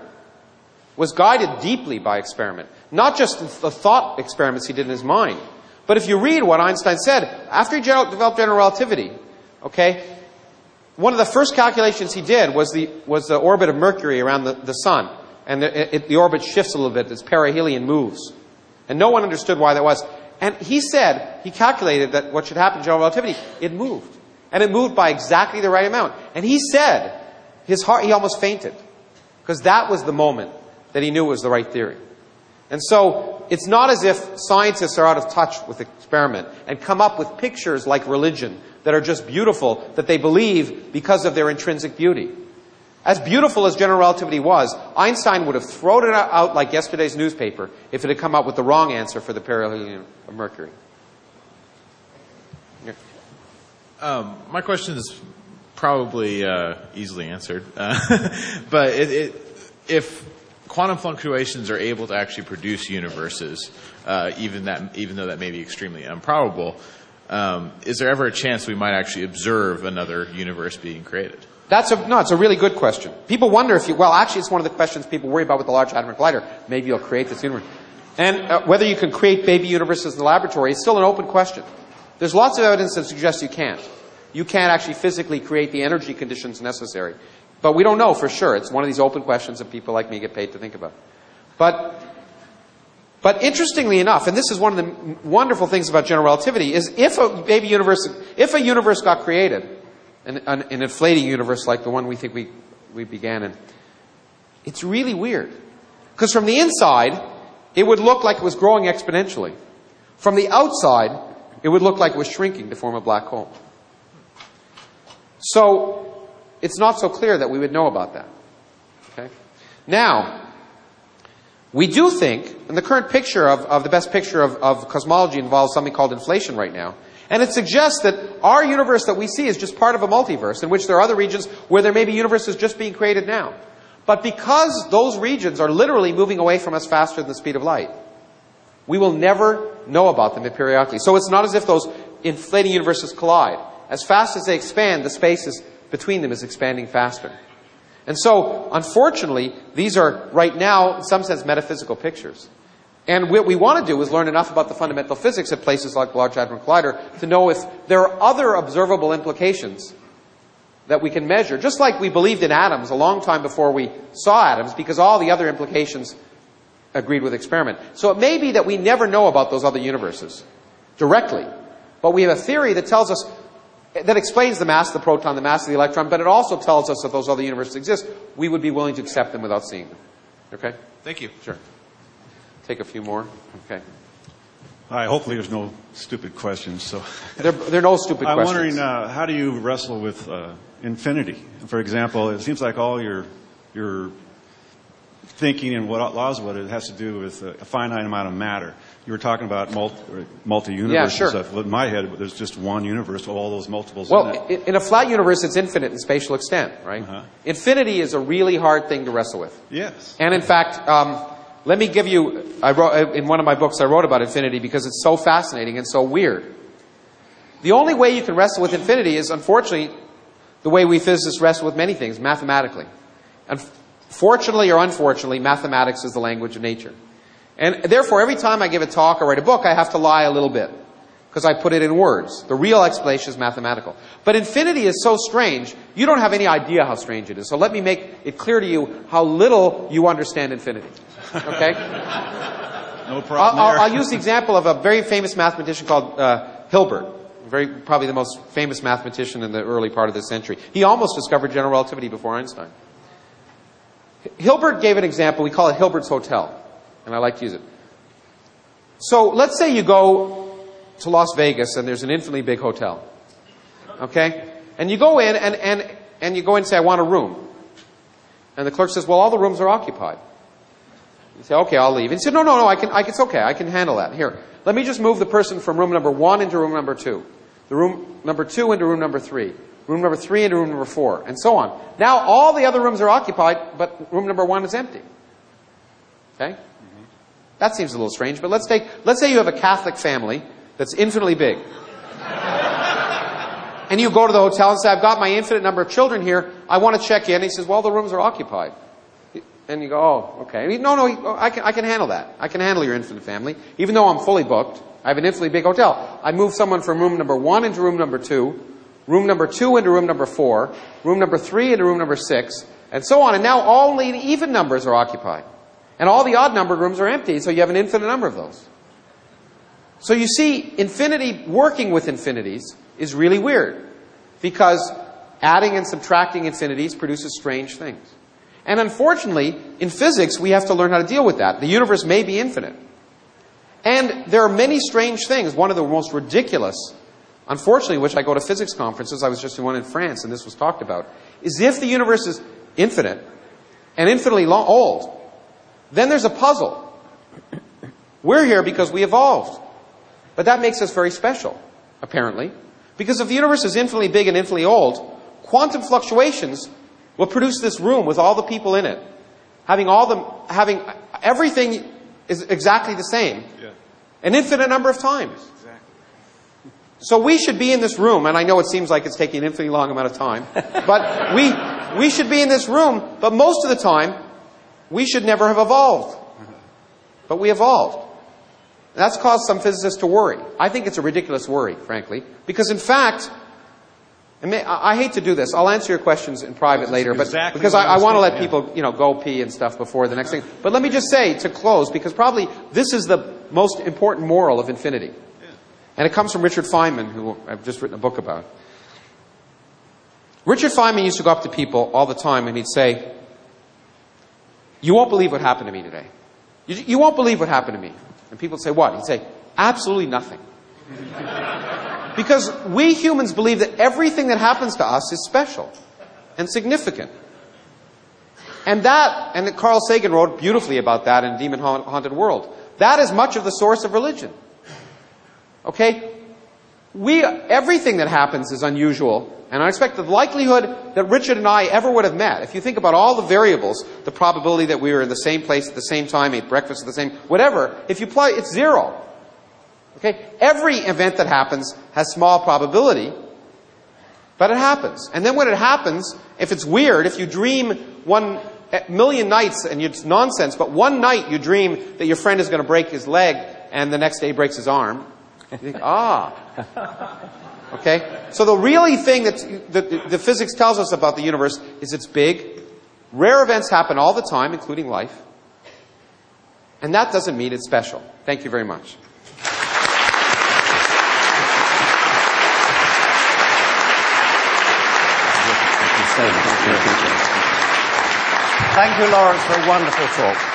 was guided deeply by experiment. Not just the thought experiments he did in his mind. But if you read what Einstein said, after he developed general relativity, okay, one of the first calculations he did was the orbit of Mercury around the sun. And the orbit shifts a little bit as perihelion moves. And no one understood why that was. And he said, he calculated that what should happen in general relativity, it moved. And it moved by exactly the right amount. And he said, he almost fainted. Because that was the moment that he knew it was the right theory. And so, it's not as if scientists are out of touch with experiment and come up with pictures like religion that are just beautiful, that they believe because of their intrinsic beauty. As beautiful as general relativity was, Einstein would have thrown it out like yesterday's newspaper if it had come up with the wrong answer for the perihelion of Mercury. Yeah. My question is probably easily answered. But if quantum fluctuations are able to actually produce universes, even though that may be extremely improbable, is there ever a chance we might actually observe another universe being created? It's a really good question. People wonder actually it's one of the questions people worry about with the Large Hadron Collider. Maybe you'll create this universe. And whether you can create baby universes in the laboratory is still an open question. There's lots of evidence that suggests you can't. You can't actually physically create the energy conditions necessary. But we don't know for sure. It's one of these open questions that people like me get paid to think about. But interestingly enough, and this is one of the wonderful things about general relativity, is if a universe got created, an inflating universe like the one we think we began in, it's really weird. Because from the inside, it would look like it was growing exponentially. From the outside, it would look like it was shrinking to form a black hole. So, it's not so clear that we would know about that. Okay? Now, we do think, and the current picture of the best picture of cosmology involves something called inflation right now. And it suggests that our universe that we see is just part of a multiverse in which there are other regions where there may be universes just being created now. But because those regions are literally moving away from us faster than the speed of light, we will never know about them periodically. So it's not as if those inflating universes collide. As fast as they expand, the spaces between them is expanding faster. And so, unfortunately, these are, right now, in some sense, metaphysical pictures. And what we want to do is learn enough about the fundamental physics at places like the Large Hadron Collider to know if there are other observable implications that we can measure. Just like we believed in atoms a long time before we saw atoms, because all the other implications agreed with experiment. So it may be that we never know about those other universes directly. But we have a theory that tells us that explains the mass of the proton, the mass of the electron, but it also tells us that those other universes exist. We would be willing to accept them without seeing them. Okay? Thank you. Sure. Take a few more. Okay. Hi, hopefully there's no stupid questions. So There are no stupid I'm questions. wondering, how do you wrestle with infinity? For example, it seems like all your thinking and what laws what it has to do with a finite amount of matter. You were talking about multi-universe Yeah, sure. and stuff. In my head, there's just one universe with all those multiples Well, in it. in a flat universe, it's infinite in spatial extent, right? Uh-huh. Infinity is a really hard thing to wrestle with. Yes. And in fact, let me give you, in one of my books I wrote about infinity because it's so fascinating and so weird. The only way you can wrestle with infinity is, unfortunately, the way we physicists wrestle with many things, mathematically. And fortunately or unfortunately, mathematics is the language of nature. And therefore, every time I give a talk or write a book, I have to lie a little bit because I put it in words. The real explanation is mathematical. But infinity is so strange, you don't have any idea how strange it is. So let me make it clear to you how little you understand infinity. Okay? No problem there. I'll use the example of a very famous mathematician called Hilbert. Probably the most famous mathematician in the early part of this century. He almost discovered general relativity before Einstein. Hilbert gave an example. We call it Hilbert's Hotel. And I like to use it. So let's say you go to Las Vegas and there's an infinitely big hotel. Okay? And you go in and you go in and say, I want a room. And the clerk says, well, all the rooms are occupied. You say, okay, I'll leave. And he said, no, it's okay. I can handle that. Here, let me just move the person from room number 1 into room number 2. The room number 2 into room number 3. Room number 3 into room number 4. And so on. Now all the other rooms are occupied, but room number 1 is empty. Okay? That seems a little strange, but let's say you have a Catholic family that's infinitely big. And you go to the hotel and say, I've got my infinite number of children here. I want to check in. And he says, well, the rooms are occupied. And you go, oh, okay. And I can handle that. I can handle your infinite family. Even though I'm fully booked, I have an infinitely big hotel. I move someone from room number 1 into room number 2, room number 2 into room number 4, room number 3 into room number 6, and so on. And now only the even numbers are occupied. And all the odd-numbered rooms are empty, so you have an infinite number of those. So you see, infinity, working with infinities, is really weird. Because adding and subtracting infinities produces strange things. And unfortunately, in physics, we have to learn how to deal with that. The universe may be infinite. And there are many strange things. One of the most ridiculous, unfortunately, which I go to physics conferences, I was just in one in France, and this was talked about, is if the universe is infinite and infinitely old, then there's a puzzle. We're here because we evolved. But that makes us very special, apparently. Because if the universe is infinitely big and infinitely old, quantum fluctuations will produce this room with all the people in it, having everything is exactly the same, an infinite number of times. Exactly. So we should be in this room, and I know it seems like it's taking an infinitely long amount of time, but we should be in this room, but most of the time, we should never have evolved. But we evolved. That's caused some physicists to worry. I think it's a ridiculous worry, frankly. Because in fact, I hate to do this. I'll answer your questions in private later, but exactly because what I I was want to let thinking, people, go pee and stuff before the next thing. But let me just say, to close, because probably this is the most important moral of infinity. And it comes from Richard Feynman, who I've just written a book about. Richard Feynman used to go up to people all the time and he'd say, you won't believe what happened to me today. You won't believe what happened to me. And people would say, what? He'd say, absolutely nothing. Because we humans believe that everything that happens to us is special and significant. And Carl Sagan wrote beautifully about that in Demon Haunted World. That is much of the source of religion. Okay? Everything that happens is unusual and unexpected. The likelihood that Richard and I ever would have met, if you think about all the variables, the probability that we were in the same place at the same time, ate breakfast at the same, whatever, if you apply, it's zero. Okay? Every event that happens has small probability, but it happens. And then when it happens, if it's weird, if you dream 1,000,000 nights and it's nonsense, but one night you dream that your friend is going to break his leg and the next day he breaks his arm, you think, Okay? So the really thing that the physics tells us about the universe is it's big. Rare events happen all the time, including life. And that doesn't mean it's special. Thank you very much. so much. Thank you, Lawrence, for a wonderful talk.